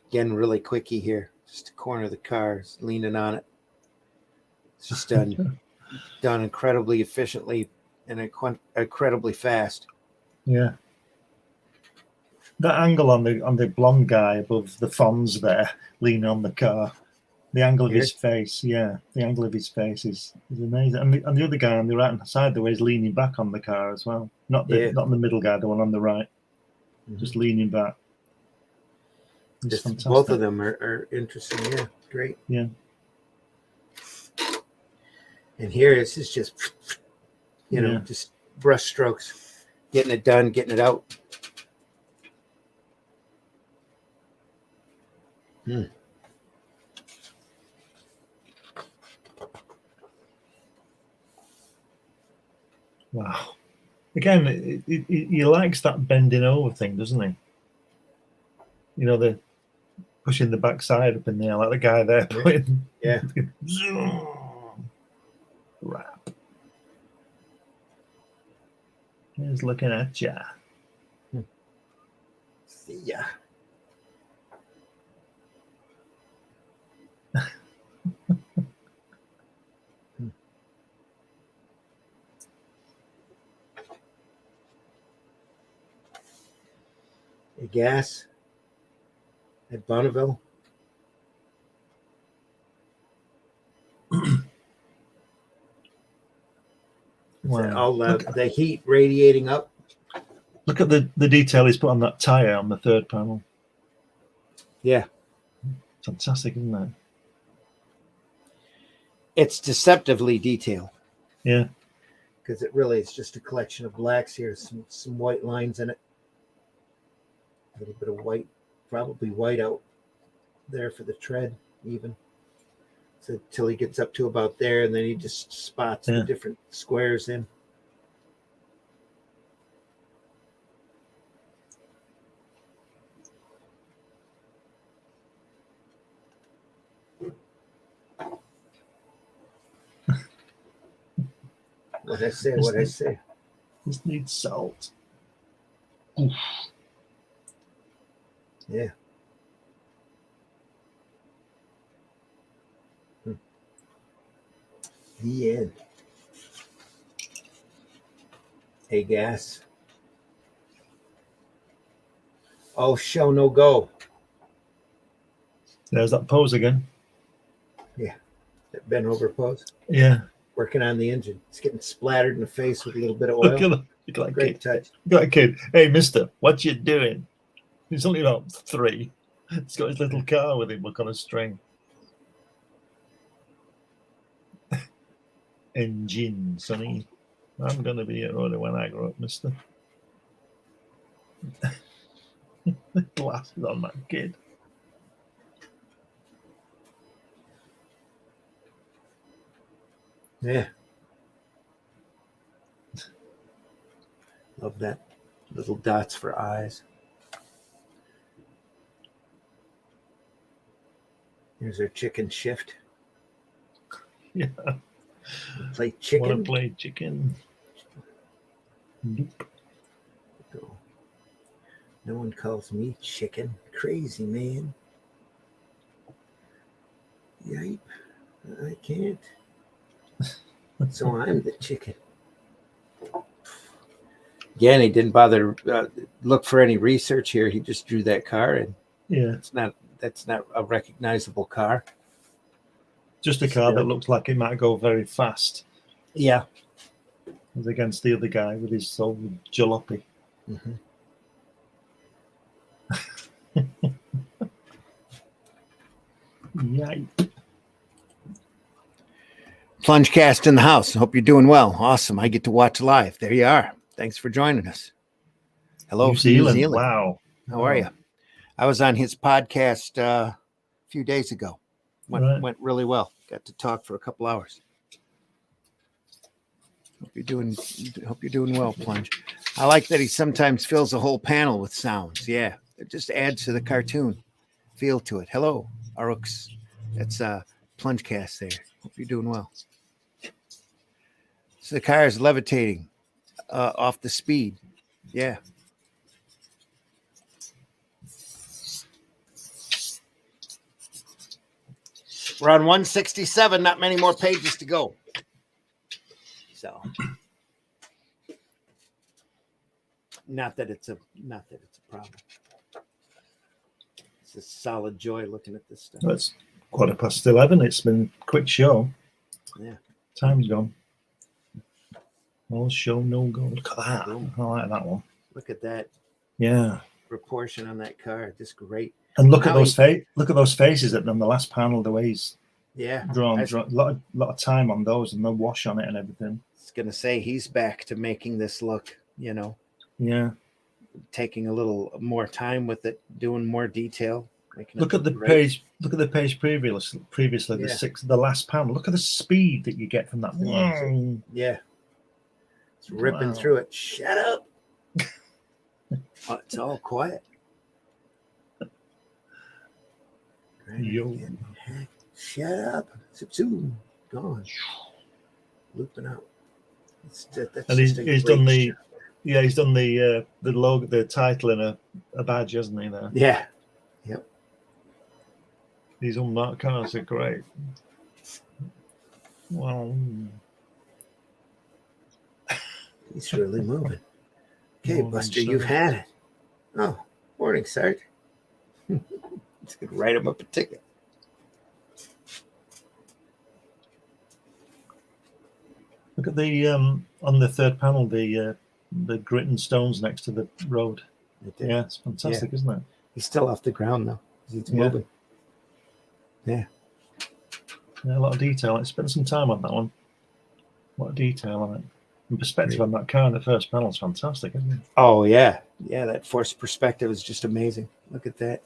Again, really quickie here. Just a corner of the car, leaning on it. It's just done incredibly efficiently and incredibly fast. Yeah. That angle on the blonde guy above the Fonz there, leaning on the car. The angle of his face, the angle of his face is amazing. And the other guy on the right hand side, the way he's leaning back on the car as well. Not the middle guy, the one on the right. Just leaning back. Both of them are interesting. Yeah, great. Yeah. And here this is just, just brush strokes, getting it done, getting it out. Wow. Again, he likes that bending over thing, doesn't he? You know, the pushing the backside up in the air, like the guy there putting. Yeah. Rap. He's looking at ya. See ya. A gas at Bonneville. Wow. All the heat radiating up. Look at the detail he's put on that tire on the third panel. Yeah. Fantastic, isn't it? It's deceptively detailed. Yeah. Because it really is just a collection of blacks here. Some white lines in it. A little bit of white, probably white out there for the tread even. So till he gets up to about there, and then he just spots the different squares in. What I say. This needs salt. Oof. Yeah. The end. A gas. Oh, show no go. There's that pose again. Yeah. That bent over pose. Yeah. Working on the engine. It's getting splattered in the face with a little bit of oil. Look at that Great kid. touch. Look at that kid. Hey, mister, what you doing? He's only about 3. He's got his little car with him, look on a string. Engine, sonny. I'm going to be a roller when I grow up, mister. The glasses on that kid. Yeah. Love that. Little dots for eyes. Here's our chicken shift. Yeah. Play chicken. Want to play chicken? Nope. No one calls me chicken. Crazy man. Yipe. I can't. So I'm the chicken. Again, he didn't bother look for any research here. He just drew that car, and that's not a recognizable car. Just a car that looks like it might go very fast. Yeah. As against the other guy with his old jalopy. Mm-hmm. Yipe. Plungecast in the house. Hope you're doing well. Awesome. I get to watch live. There you are. Thanks for joining us. Hello, New Zealand. Wow. How are you? I was on his podcast a few days ago. Went really well. Got to talk for a couple hours. Hope you're doing well, Plunge. I like that he sometimes fills a whole panel with sounds. Yeah, it just adds to the cartoon feel to it. Hello, Arux. That's Plungecast there. Hope you're doing well. So the car is levitating off the speed. Yeah. We're on 167, not many more pages to go. So not that it's a problem. It's a solid joy looking at this stuff. Well, it's 11:15. It's been a quick show. Yeah. Time's gone. All show, no go. Look at that. I like that one. Look at that. Yeah. Proportion on that car. Just great. And look at those faces on the last panel, the way he's drawn. A lot of time on those and the wash on it and everything. I was gonna say he's back to making this look, Yeah. Taking a little more time with it, doing more detail. Look at the page. Look at the page previously. The last panel. Look at the speed that you get from that. Yeah. It's ripping through it. Shut up. Oh, it's all quiet. Yo. Shut up. Zoom. Gone. Looping out. And he's done the shot. Yeah, he's done the logo, the title in a badge, hasn't he? There. Yeah. Yep. These unmarked cars are great. Wow. He's really moving. Okay, Buster, you've had it. Oh, Morning, Sarge. It's going to write him up a ticket. Look at the on the third panel, the grit and stones next to the road. Yeah, it's fantastic, isn't it? He's still off the ground now. He's moving. Yeah. Yeah, a lot of detail. I spent some time on that one. A lot of detail on it. And perspective on that car in the first panel is fantastic, isn't it? Oh, yeah. Yeah, that forced perspective is just amazing. Look at that.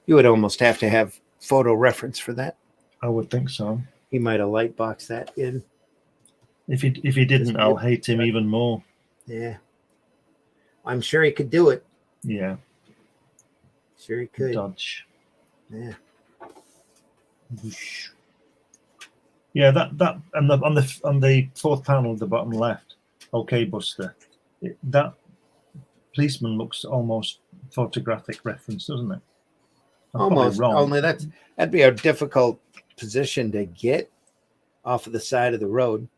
You would almost have to have photo reference for that. I would think so. He might have light boxed that in. If he didn't, I'll hate him even more. Yeah. I'm sure he could do it. Yeah. Sure he could. Dodge. Yeah. Yeah, that and on the fourth panel at the bottom left, okay, Buster. That policeman looks almost photographic reference, doesn't it? I'm almost wrong. Only that'd be a difficult position to get off of the side of the road.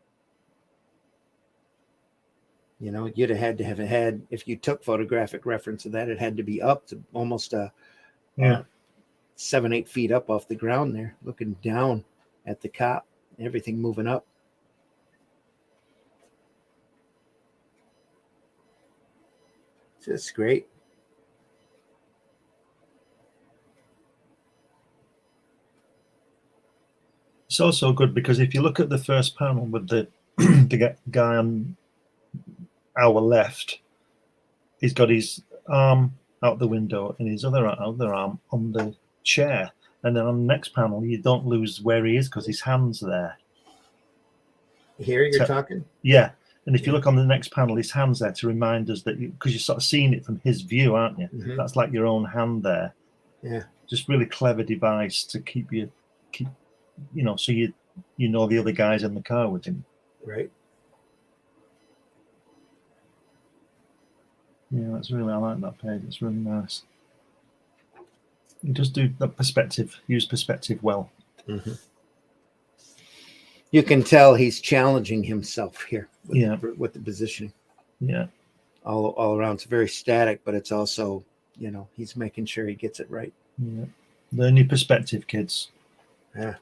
You know, you'd have had to have had, if you took photographic reference of that, it had to be up to almost 7-8 feet up off the ground there, looking down at the cop, everything moving up. Just great. It's also good because if you look at the first panel with the the guy on our left, he's got his arm out the window and his other arm on the chair. And then on the next panel, you don't lose where he is because his hand's there. Here you're talking? Yeah. And if you look on the next panel, his hand's there to remind us that, because you're sort of seeing it from his view, aren't you? Mm-hmm. That's like your own hand there. Yeah. Just really clever device to keep you know, so you know the other guy's in the car with him. Right. Yeah, that's really, I like that page. It's really nice. You just do the perspective, use perspective well. Mm-hmm. You can tell he's challenging himself here with the positioning. Yeah. All around. It's very static, but it's also, you know, he's making sure he gets it right. Yeah. Learn your perspective, kids. Yeah.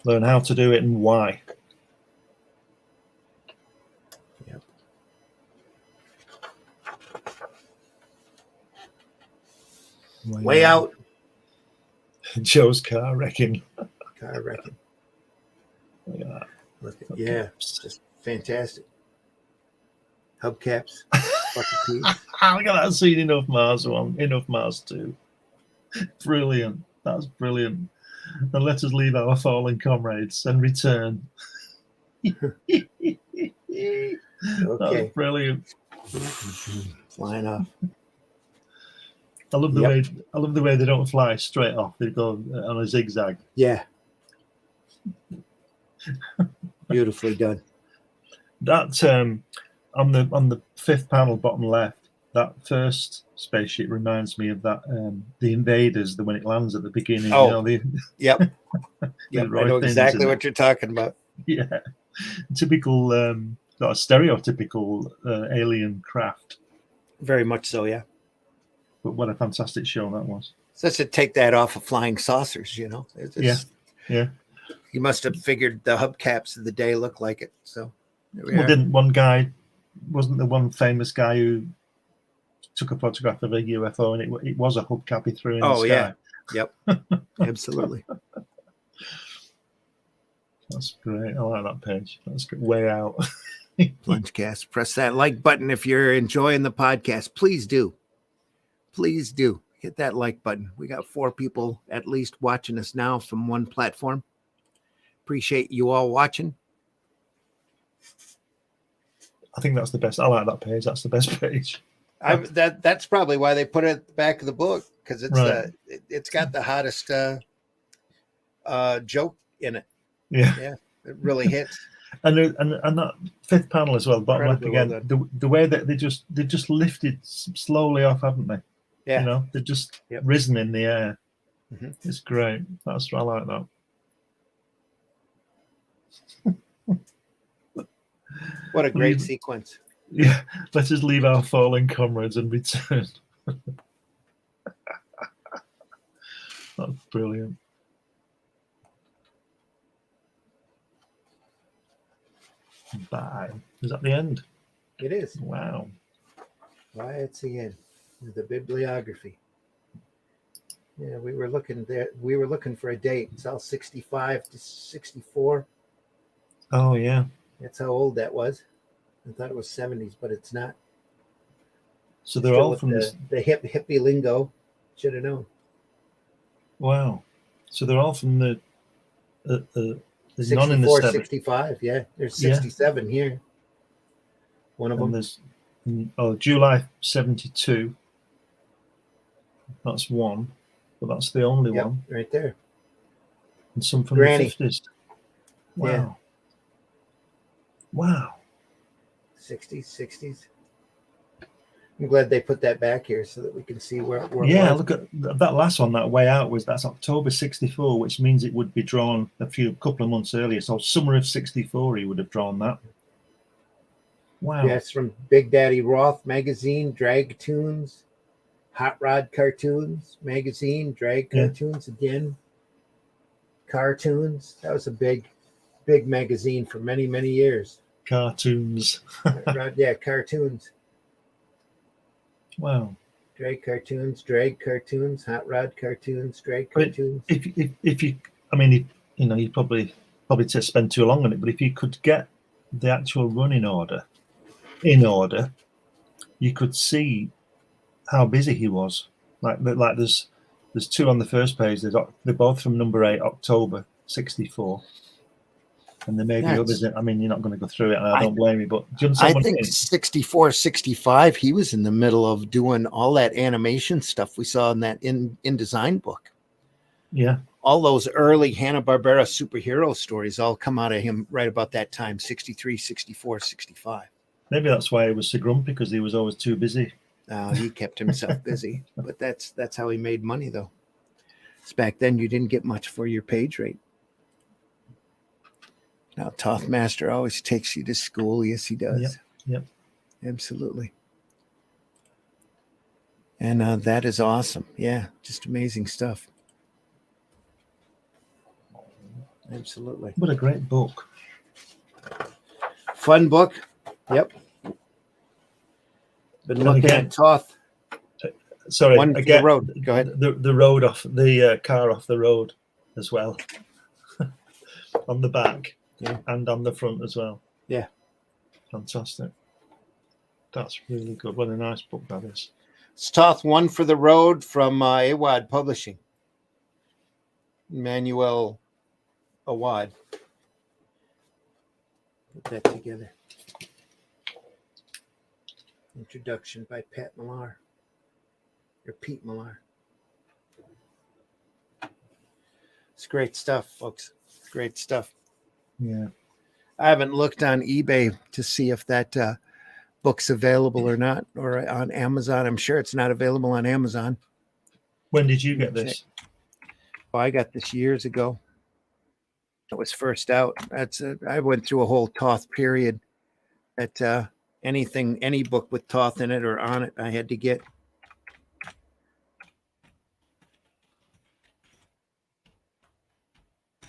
Learn how to do it and why. Yep. Way out. Joe's car wrecking. Car wrecking. Look at that. Look at, yeah, just fantastic. Hubcaps. Look at that scene, Enough Mars 1, Enough Mars 2. Brilliant. That's brilliant. And let us leave our fallen comrades and return. Okay. That's brilliant. Flying off. I love the way they don't fly straight off. They go on a zigzag. Yeah. Beautifully done. That on the fifth panel, bottom left, that first spaceship reminds me of that the Invaders, when it lands at the beginning. Oh, you know, yep. Yep, I know exactly what you're talking about. Yeah, typical, not a stereotypical alien craft. Very much so, yeah. But what a fantastic show that was. So to take that off of flying saucers, you know. Yeah. You must have figured the hubcaps of the day look like it. So, didn't one guy, wasn't the one famous guy who took a photograph of a UFO and it was a hubcap he threw in the sky? Yeah. Yep. Absolutely. That's great. I like that page. That's good. Way out. Plungecast. Press that like button if you're enjoying the podcast. Please do. Please do. Hit that like button. We got 4 people at least watching us now from one platform. Appreciate you all watching. I think that's the best. I like that page. That's the best page. That's probably why they put it at the back of the book, because it's right. It's got the hottest joke in it. Yeah, it really hits. And that fifth panel as well, bottom left again. Well, the way that they just lifted slowly off, haven't they? Yeah, you know, they've just risen in the air. Mm-hmm. It's great. I like that. What a great sequence. Yeah, let us leave our fallen comrades and return. That's brilliant. Bye. Is that the end? It is. Wow. Why, it's the end. The bibliography. Yeah, we were looking there. We were looking for a date. It's all 65 to 64. Oh, yeah. That's how old that was. I thought it was 70s, but it's not. So they're Still all with from this. the hippie lingo. Should have known. Wow. So they're all from the there's none 64, in the 70s. 65. Yeah, there's Yeah. 67 here. One of And them. there's July 72. That's one, but that's the only Yep, one. right there. And some from Granny. the 50s. Wow. Yeah. Wow. 60s, 60s. I'm glad they put that back here so that we can see where it Yeah, was. look at that last one. That way out that's October 64, which means it would be drawn couple of months earlier. So summer of 64, he would have drawn that. Wow. Yeah, it's from Big Daddy Roth magazine, DragToons, Hot Rod Cartoons magazine, Drag Cartoons again, Cartoons. That was a big magazine for many, many years. Cartoons. Yeah, Cartoons. Wow. Drag Cartoons, Hot Rod Cartoons, Drag Cartoons. If you, I mean, you probably spend too long on it, but if you could get the actual running order in order, you could see how busy he was. Like there's two on the first page. They're both from number 8, October 64. And there may be others. I mean, you're not going to go through it, and I don't blame you. But do you understand I think 64, 65, he was in the middle of doing all that animation stuff we saw in that InDesign book. Yeah. All those early Hanna-Barbera superhero stories all come out of him right about that time, 63, 64, 65. Maybe that's why he was so grumpy, because he was always too busy. He kept himself busy. But that's how he made money, though. It's back then you didn't get much for your page rate. Now, Toth Master always takes you to school. Yes, he does. Yep. Absolutely. And that is awesome. Yeah, just amazing stuff. Absolutely. What a great book. Fun book. Yep. Been looking at Toth. Sorry, One again, the road. Go ahead. The road off the car off the road as well. On the back. Yeah. And on the front as well. Yeah. Fantastic. That's really good. What a nice book that is. It's Toth, One for the Road from Awad Publishing. Manuel Awad. Put that together. Introduction by Pat Millar. Or Pete Millar. It's great stuff, folks. Great stuff. Yeah. I haven't looked on eBay to see if that book's available or not, or on Amazon. I'm sure it's not available on Amazon. When did you get this? Well, I got this years ago. It was first out. I went through a whole Toth period. That any book with Toth in it or on it, I had to get.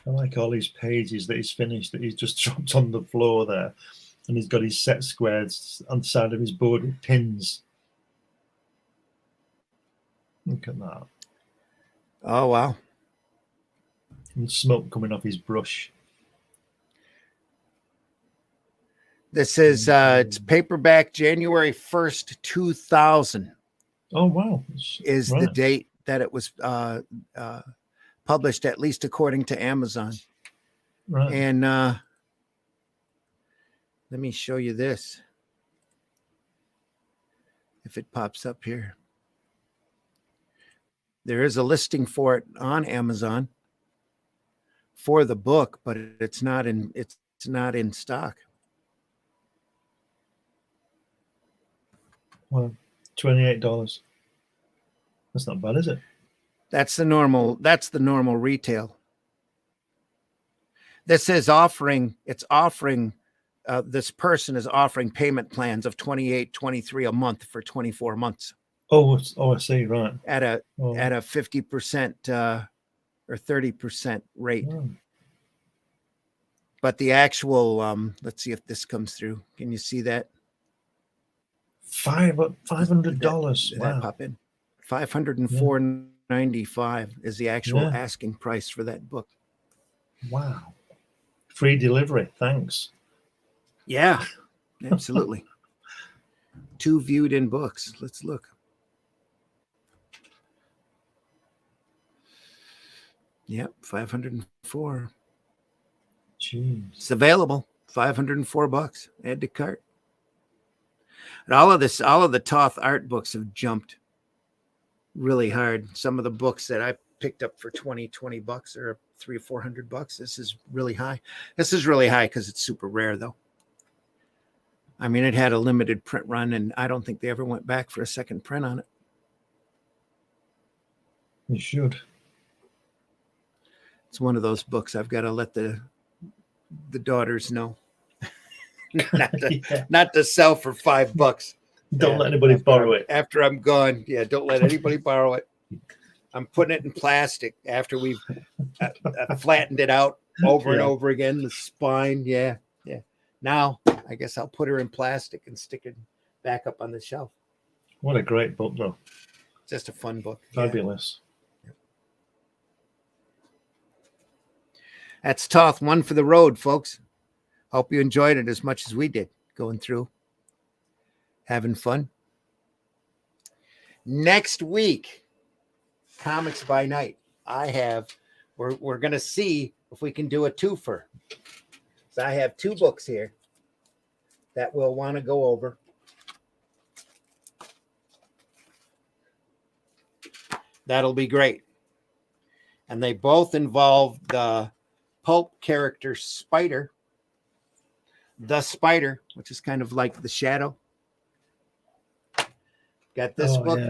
I like all these pages that he's finished that he's just dropped on the floor there, and he's got his set squares on the side of his board with pins. Look at that. Oh, wow. And smoke coming off his brush. This is it's paperback January 1st, 2000. Oh, wow. Is the date that it was published, at least according to Amazon. Right. And let me show you this. If it pops up here. There is a listing for it on Amazon for the book, but it's not in stock. Well, $28. That's not bad, is it? That's the normal retail. This is offering this person is offering payment plans of $28.23 a month for 24 months. Oh, I see. Right. At a 50% or 30% rate. Oh. But the actual, let's see if this comes through. Can you see that? $500. Did Wow. that pop in? $504.95 is the actual asking price for that book. Wow. Free delivery. Thanks. Yeah, absolutely. 2 viewed in books. Let's look. Yep, 504. Jeez. It's available. $504. Add to cart. And all of the Toth art books have jumped really hard. Some of the books that I picked up for $20 or $300 or $400. This is really high. This is really high because it's super rare, though. I mean, it had a limited print run, and I don't think they ever went back for a second print on it. You should. It's one of those books I've got to let the daughters know. not to sell for $5. Don't let anybody borrow it. After I'm gone. Yeah, don't let anybody borrow it. I'm putting it in plastic after we've flattened it out over and over again. The spine. Yeah. Now, I guess I'll put her in plastic and stick it back up on the shelf. What a great book, though. Just a fun book. Fabulous. Yeah. That's Toth, one for the road, folks. Hope you enjoyed it as much as we did going through, having fun. Next week, Comics by Night. We're going to see if we can do a twofer. So I have 2 books here that we'll want to go over. That'll be great. And they both involve the pulp character Spider, the Spider, which is kind of like the Shadow. Got this book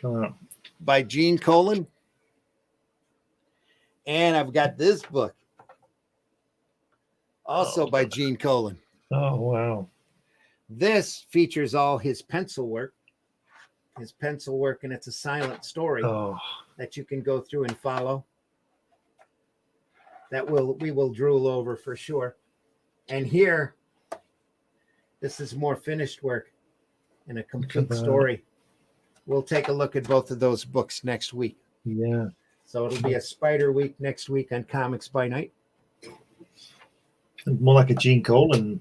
Come on. by Gene Colan. And I've got this book also by Gene Colan. Oh, wow. This features all his pencil work. And it's a silent story that you can go through and follow. We will drool over for sure. And here, this is more finished work and a complete story. We'll take a look at both of those books next week. Yeah. So it'll be a Spider week next week on Comics by Night. More like a Gene Colan.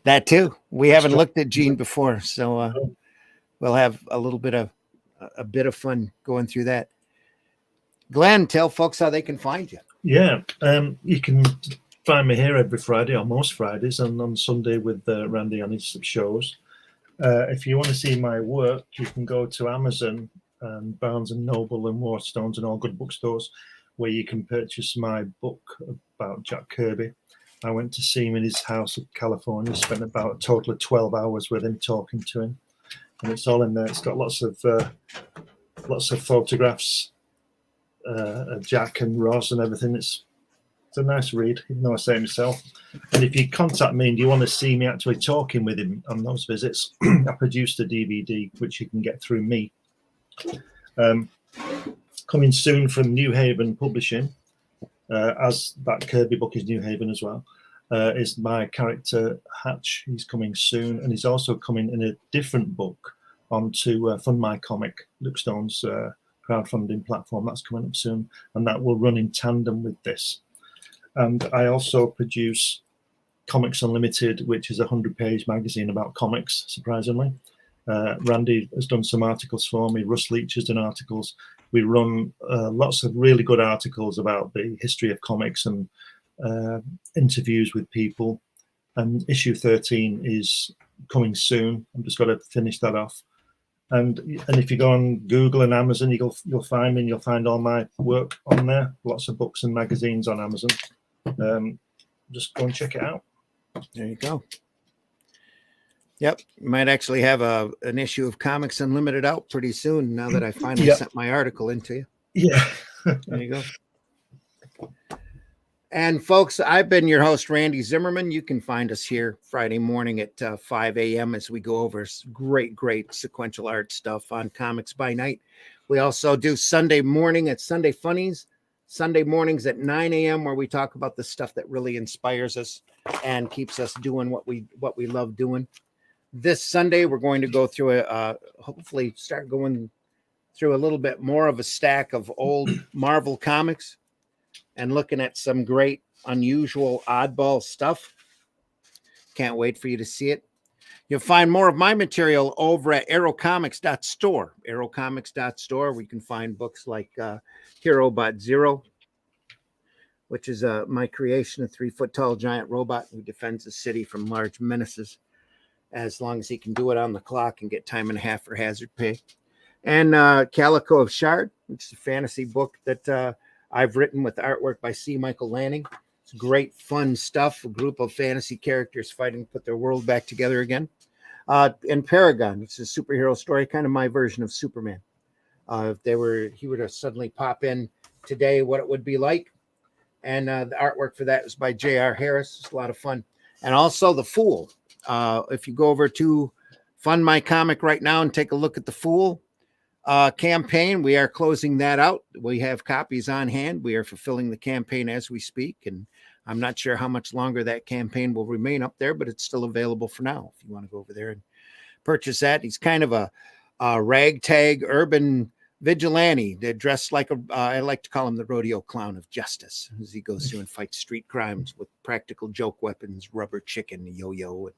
That too. We haven't looked at Gene before, so we'll have a bit of fun going through that. Glenn, tell folks how they can find you. Yeah, you can find me here every Friday, or most Fridays, and on Sunday with Randy on his shows. If you want to see my work, you can go to Amazon and Barnes and Noble and Waterstones and all good bookstores, where you can purchase my book about Jack Kirby. I went to see him in his house in California, spent about a total of 12 hours with him, talking to him, and it's all in there. It's got lots of photographs of Jack and Roz and everything. It's a nice read, even though I say it myself. And if you contact me and you want to see me actually talking with him on those visits, I produced a DVD which you can get through me. Coming soon from New Haven Publishing, as that Kirby book is New Haven as well, is my character Hatch. He's coming soon, and he's also coming in a different book onto Fund My Comic, Luke Stone's crowdfunding platform. That's coming up soon, and that will run in tandem with this. And I also produce Comics Unlimited, which is a 100-page magazine about comics, surprisingly. Randy has done some articles for me. Russ Leach has done articles. We run lots of really good articles about the history of comics and interviews with people. And issue 13 is coming soon. I've just got to finish that off. And if you go on Google and Amazon, you'll find me, and you'll find all my work on there. Lots of books and magazines on Amazon. Just go and check it out. There you go. Yep, might actually have an issue of Comics Unlimited out pretty soon. Now that I finally sent my article into you. Yeah, there you go. And folks, I've been your host, Randy Zimmerman. You can find us here Friday morning at 5 a.m. as we go over great sequential art stuff on Comics by Night. We also do Sunday morning at Sunday Funnies, Sunday mornings at 9 a.m. where we talk about the stuff that really inspires us and keeps us doing what we love doing. This Sunday, we're going to go through hopefully start going through a little bit more of a stack of old Marvel comics and looking at some great, unusual, oddball stuff. Can't wait for you to see it. You'll find more of my material over at aerocomics.store. Aerocomics.store, where you can find books like Hero Bot Zero, which is my creation, a 3-foot-tall giant robot who defends the city from large menaces as long as he can do it on the clock and get time and a half for hazard pay. And Calico of Shard, which is a fantasy book that I've written with artwork by Michael Lanning. It's great, fun stuff. A group of fantasy characters fighting to put their world back together again. And Paragon, which is a superhero story, kind of my version of Superman. If he were to suddenly pop in today, what it would be like. And the artwork for that is by J.R. Harris. It's a lot of fun. And also The Fool. If you go over to Fund My Comic right now and take a look at The Fool campaign, we are closing that out. We have copies on hand. We are fulfilling the campaign as we speak, and I'm not sure how much longer that campaign will remain up there, but it's still available for now if you want to go over there and purchase that. He's kind of a ragtag urban vigilante. They're dressed like I like to call him the rodeo clown of justice, as he goes through and fights street crimes with practical joke weapons, rubber chicken, yo-yo,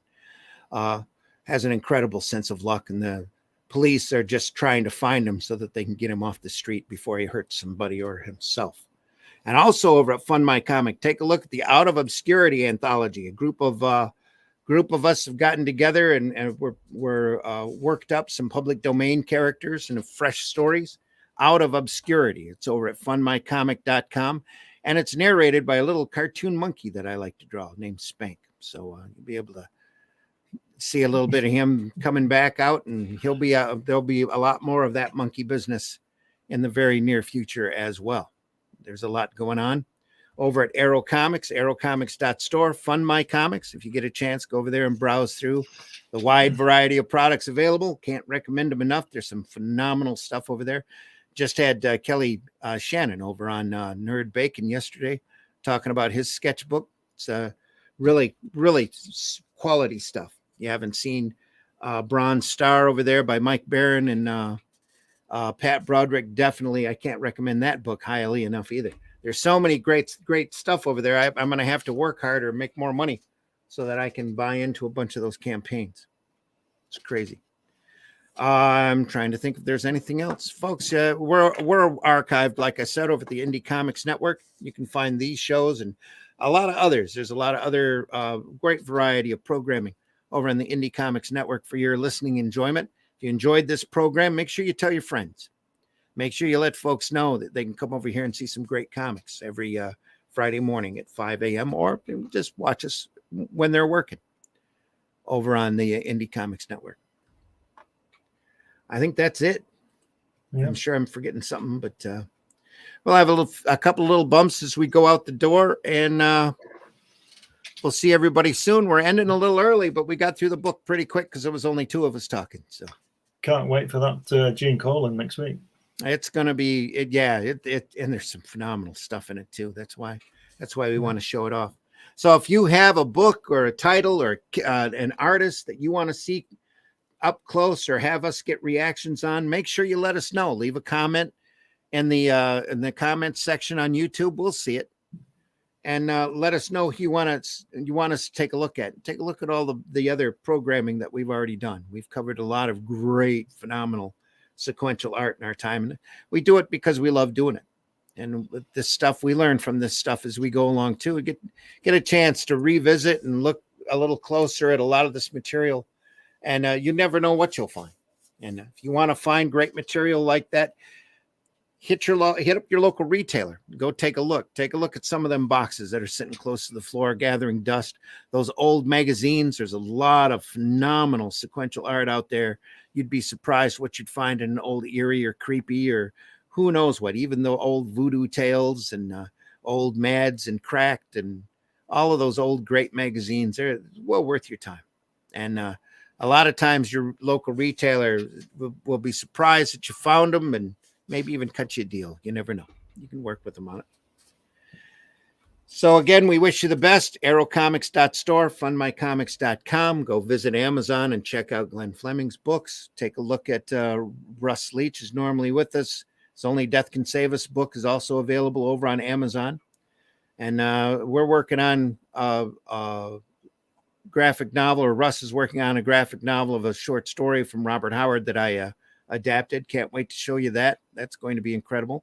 and has an incredible sense of luck, and the police are just trying to find him so that they can get him off the street before he hurts somebody or himself. And also over at Fund My Comic, take a look at the Out of Obscurity anthology. A group of us have gotten together and we're worked up some public domain characters and fresh stories. Out of Obscurity. It's over at fundmycomic.com, and it's narrated by a little cartoon monkey that I like to draw named Spank. So you'll be able to see a little bit of him coming back out, and there'll be a lot more of that monkey business in the very near future as well. There's a lot going on over at Aero Comics, aerocomics.store. Fund My Comics. If you get a chance, go over there and browse through the wide variety of products available. Can't recommend them enough. There's some phenomenal stuff over there. Just had Kelly Shannon over on Nerd Bacon yesterday talking about his sketchbook. It's really quality stuff. You haven't seen Bronze Star over there by Mike Barron and Pat Broderick. Definitely, I can't recommend that book highly enough either. There's so many great stuff over there. I'm going to have to work harder, make more money so that I can buy into a bunch of those campaigns. It's crazy. I'm trying to think if there's anything else. Folks, we're archived, like I said, over at the Indie Comics Network. You can find these shows and a lot of others. There's a lot of other great variety of programming over on the Indie Comics Network for your listening enjoyment. If you enjoyed this program, make sure you tell your friends. Make sure you let folks know that they can come over here and see some great comics every Friday morning at 5 a.m. or just watch us when they're working over on the Indie Comics Network. I think that's it. Yeah. I'm sure I'm forgetting something, but we'll have a couple little bumps as we go out the door, and we'll see everybody soon. We're ending a little early, but we got through the book pretty quick because there was only two of us talking. So can't wait for that Gene Colan next week. It's going to be, and there's some phenomenal stuff in it too. That's why we want to show it off. So if you have a book or a title or an artist that you want to see up close or have us get reactions on, make sure you let us know. Leave a comment in the comments section on YouTube. We'll see it. And let us know who you want us to take a look at. Take a look at all the other programming that we've already done. We've covered a lot of great, phenomenal sequential art in our time. And we do it because we love doing it. And with this stuff, we learn from this stuff as we go along too. We get a chance to revisit and look a little closer at a lot of this material. And you never know what you'll find. And if you want to find great material like that, hit up your local retailer. Go take a look. Take a look at some of them boxes that are sitting close to the floor, gathering dust. Those old magazines. There's a lot of phenomenal sequential art out there. You'd be surprised what you'd find in an old Eerie or Creepy or who knows what. Even the old Voodoo Tales and old Mads and Cracked and all of those old great magazines. They're well worth your time. And a lot of times your local retailer will be surprised that you found them and maybe even cut you a deal. You never know. You can work with them on it. So again, we wish you the best. Aerocomics.store, fundmycomics.com. Go visit Amazon and check out Glenn Fleming's books. Take a look at Russ Leach is normally with us. His Only Death Can Save Us book is also available over on Amazon. And we're working on a graphic novel, or Russ is working on a graphic novel of a short story from Robert Howard that I adapted. Can't wait to show you that. That's going to be incredible.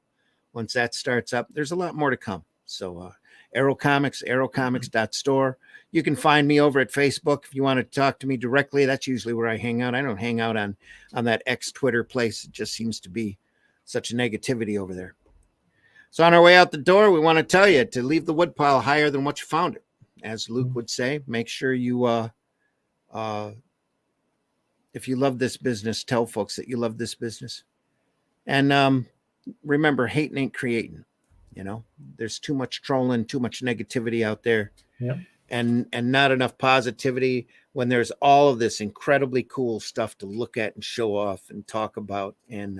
Once that starts up, there's a lot more to come. So Aerocomics, aerocomics.store. You can find me over at Facebook if you want to talk to me directly. That's usually where I hang out. I don't hang out on that X Twitter place. It just seems to be such negativity over there. So on our way out the door, we want to tell you to leave the woodpile higher than what you found it. As Luke would say, make sure you, if you love this business, tell folks that you love this business. And remember, hating ain't creating. You know, there's too much trolling, too much negativity out there, and not enough positivity when there's all of this incredibly cool stuff to look at and show off and talk about and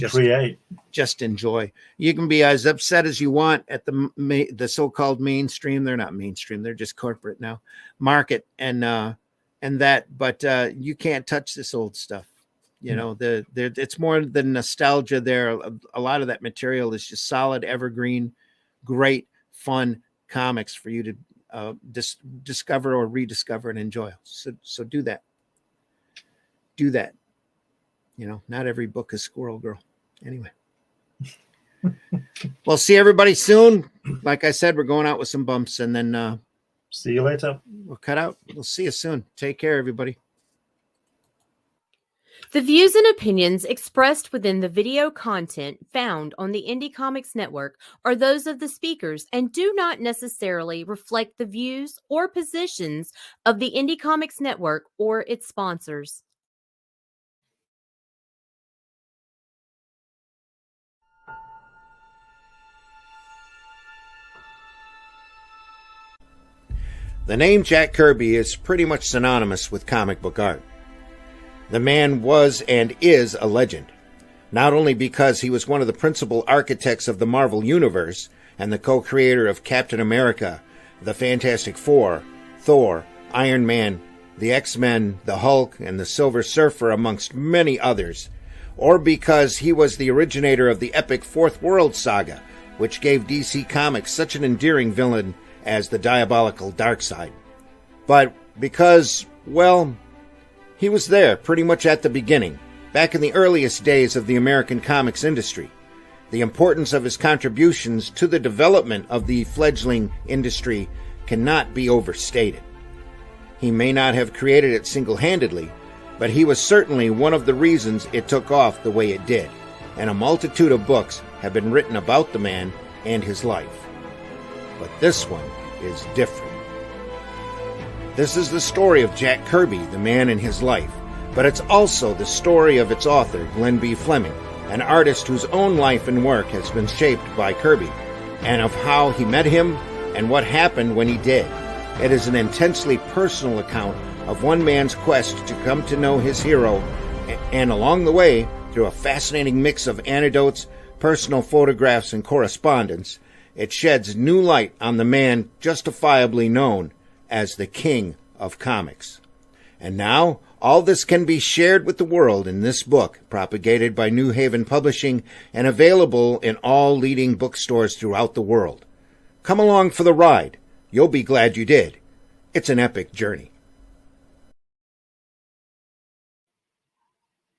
create. Just enjoy. You can be as upset as you want at the so-called mainstream. They're not mainstream. They're just corporate now. Market and that, but you can't touch this old stuff. You know, it's more than nostalgia there. A lot of that material is just solid, evergreen, great, fun comics for you to discover or rediscover and enjoy. So do that. Do that. You know, not every book is Squirrel Girl. Anyway. We'll see everybody soon. Like I said, we're going out with some bumps, and then see you later. We'll cut out. We'll see you soon. Take care, everybody. The views and opinions expressed within the video content found on the Indie Comics Network are those of the speakers and do not necessarily reflect the views or positions of the Indie Comics Network or its sponsors. The name Jack Kirby is pretty much synonymous with comic book art. The man was and is a legend, not only because he was one of the principal architects of the Marvel Universe and the co-creator of Captain America, the Fantastic Four, Thor, Iron Man, the X-Men, the Hulk, and the Silver Surfer, amongst many others, or because he was the originator of the epic Fourth World saga, which gave DC Comics such an endearing villain as the diabolical Darkseid. But because, well, he was there pretty much at the beginning, back in the earliest days of the American comics industry. The importance of his contributions to the development of the fledgling industry cannot be overstated. He may not have created it single-handedly, but he was certainly one of the reasons it took off the way it did, and a multitude of books have been written about the man and his life. But this one is different. This is the story of Jack Kirby, the man and his life, but it's also the story of its author, Glenn B. Fleming, an artist whose own life and work has been shaped by Kirby, and of how he met him and what happened when he did. It is an intensely personal account of one man's quest to come to know his hero, and along the way, through a fascinating mix of anecdotes, personal photographs, and correspondence, it sheds new light on the man justifiably known as the King of Comics. And now, all this can be shared with the world in this book, propagated by New Haven Publishing and available in all leading bookstores throughout the world. Come along for the ride. You'll be glad you did. It's an epic journey.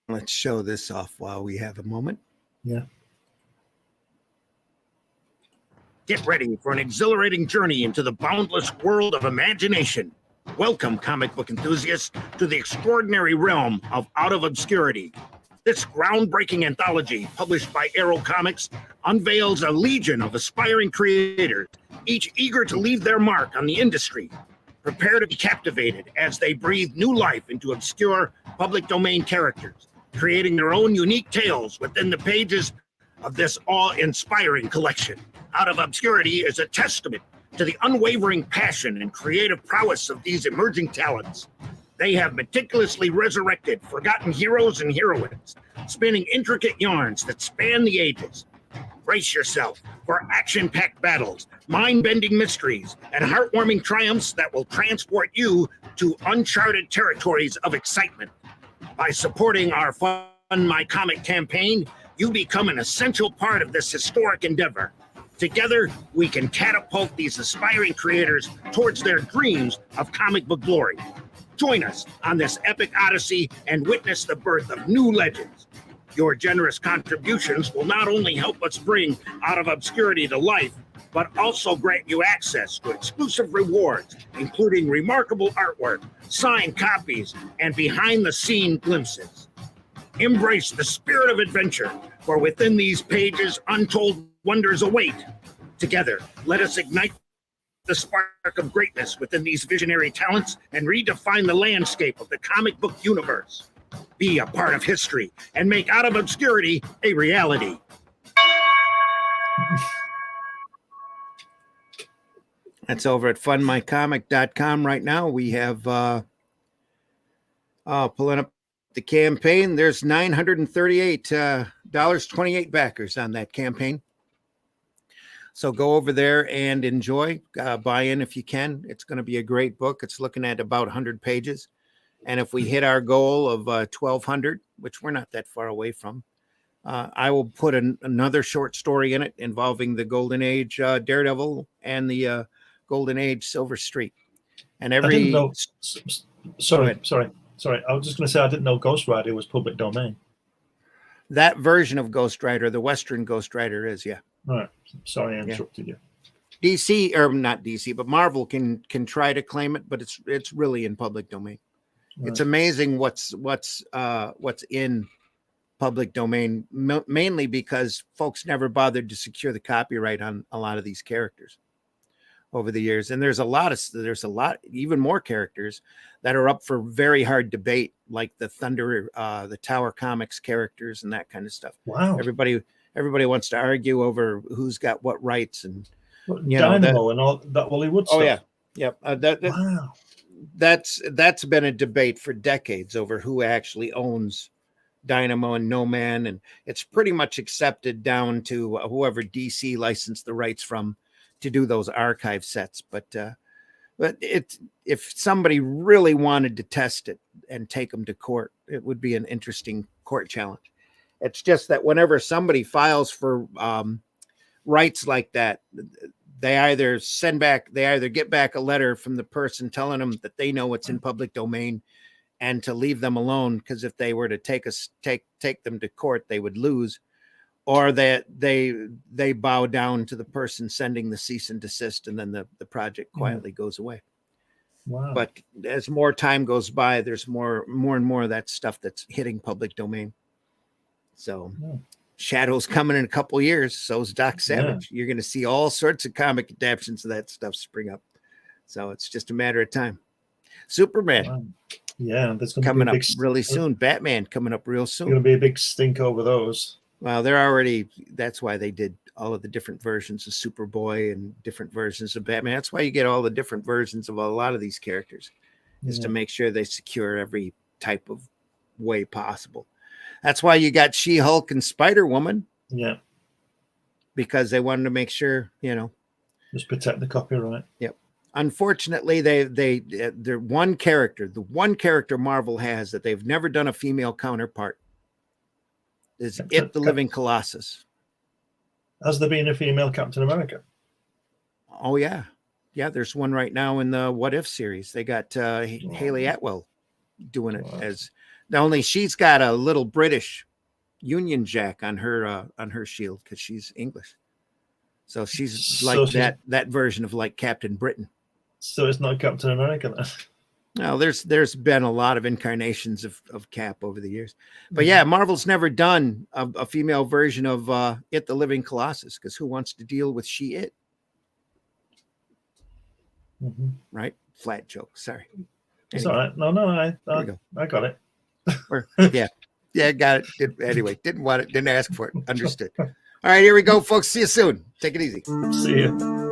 Let's show this off while we have a moment. Yeah. Get ready for an exhilarating journey into the boundless world of imagination. Welcome, comic book enthusiasts, to the extraordinary realm of Out of Obscurity. This groundbreaking anthology, published by Arrow Comics, unveils a legion of aspiring creators, each eager to leave their mark on the industry. Prepare to be captivated as they breathe new life into obscure public domain characters, creating their own unique tales within the pages of this awe-inspiring collection. Out of Obscurity is a testament to the unwavering passion and creative prowess of these emerging talents. They have meticulously resurrected forgotten heroes and heroines, spinning intricate yarns that span the ages. Brace yourself for action-packed battles, mind-bending mysteries, and heartwarming triumphs that will transport you to uncharted territories of excitement. By supporting our Fund My Comic campaign, you become an essential part of this historic endeavor. Together, we can catapult these aspiring creators towards their dreams of comic book glory. Join us on this epic odyssey and witness the birth of new legends. Your generous contributions will not only help us bring Out of Obscurity to life, but also grant you access to exclusive rewards, including remarkable artwork, signed copies, and behind-the-scene glimpses. Embrace the spirit of adventure, for within these pages, untold wonders await. Together, let us ignite the spark of greatness within these visionary talents and redefine the landscape of the comic book universe. Be a part of history and make Out of Obscurity a reality. That's over at fundmycomic.com right now. We have pulling up the campaign. There's $938.28 backers on that campaign. So go over there and enjoy, buy in if you can. It's going to be a great book. It's looking at about 100 pages. And if we hit our goal of 1,200, which we're not that far away from, I will put another short story in it involving the Golden Age Daredevil and the Golden Age Silver Streak. And every... I didn't know... Sorry. I was just going to say I didn't know Ghost Rider was public domain. That version of Ghost Rider, the Western Ghost Rider is, yeah. All right. Sorry I interrupted you. DC, or not DC, but Marvel can try to claim it, but it's really in public domain. Right. It's amazing what's in public domain, mainly because folks never bothered to secure the copyright on a lot of these characters over the years. And there's a lot, even more characters that are up for very hard debate, like the the Tower Comics characters and that kind of stuff. Wow. Everybody wants to argue over who's got what rights and Dynamo and all that Hollywood stuff. Oh yeah. Yep. Wow. That's been a debate for decades over who actually owns Dynamo and No Man. And it's pretty much accepted down to whoever DC licensed the rights from to do those archive sets. But if somebody really wanted to test it and take them to court, it would be an interesting court challenge. It's just that whenever somebody files for rights like that, they either get back a letter from the person telling them that they know it's in public domain and to leave them alone, because if they were to take them to court, they would lose, or that they bow down to the person sending the cease and desist, and then the project quietly goes away. Wow. But as more time goes by, there's more and more of that stuff that's hitting public domain. So Shadow's coming in a couple of years. So is Doc Savage. Yeah. You're going to see all sorts of comic adaptations of that stuff spring up. So it's just a matter of time. Superman. Wow. Yeah, that's coming up really soon. Batman coming up real soon. Going to be a big stink over those. Well, they're already. That's why they did all of the different versions of Superboy and different versions of Batman. That's why you get all the different versions of a lot of these characters, is to make sure they secure every type of way possible. That's why you got She-Hulk and Spider-Woman. Yeah. Because they wanted to make sure, just protect the copyright. Yep. Unfortunately, they're one character. The one character Marvel has that they've never done a female counterpart is the Living Colossus. Has there been a female Captain America? Oh yeah. Yeah, there's one right now in the What If series. They got Haley Atwell doing it as. Only she's got a little British Union Jack on her shield because she's English. So she's like that version of like Captain Britain. So it's not Captain America then? No, there's been a lot of incarnations of Cap over the years. But yeah, Marvel's never done a female version of the Living Colossus, because who wants to deal with She-It? Mm-hmm. Right? Flat joke. Sorry. It's all right. No, I got it. Yeah, got it. Anyway, didn't want it, didn't ask for it. Understood. All right, here we go, folks. See you soon. Take it easy. See you.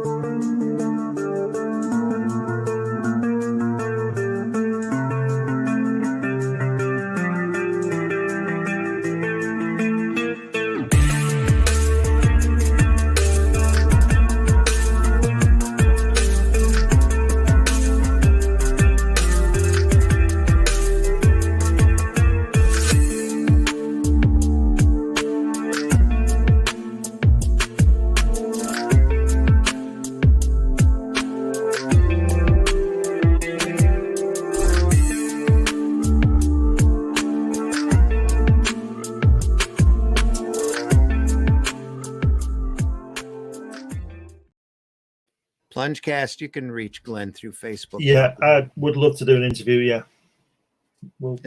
Plungecast, you can reach Glenn through Facebook. Yeah, I would love to do an interview. Yeah,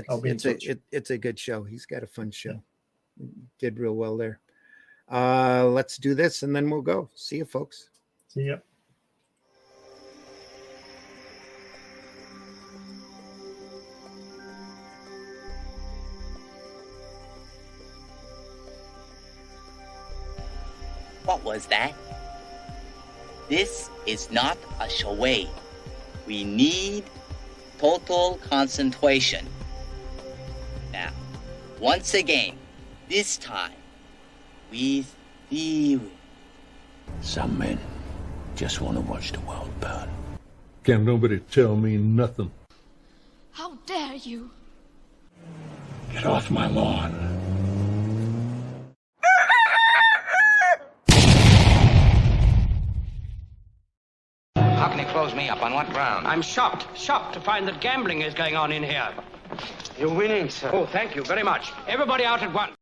I'll be in touch. It's a good show. He's got a fun show. Did real well there. Let's do this and then we'll go. See you, folks. See ya. What was that? This is not a charade. We need total concentration. Now, once again, this time, with theory. Some men just want to watch the world burn. Can't nobody tell me nothing. How dare you? Get off my lawn. How can he close me up? On what ground? I'm shocked to find that gambling is going on in here. You're winning, sir. Oh, thank you very much. Everybody out at once.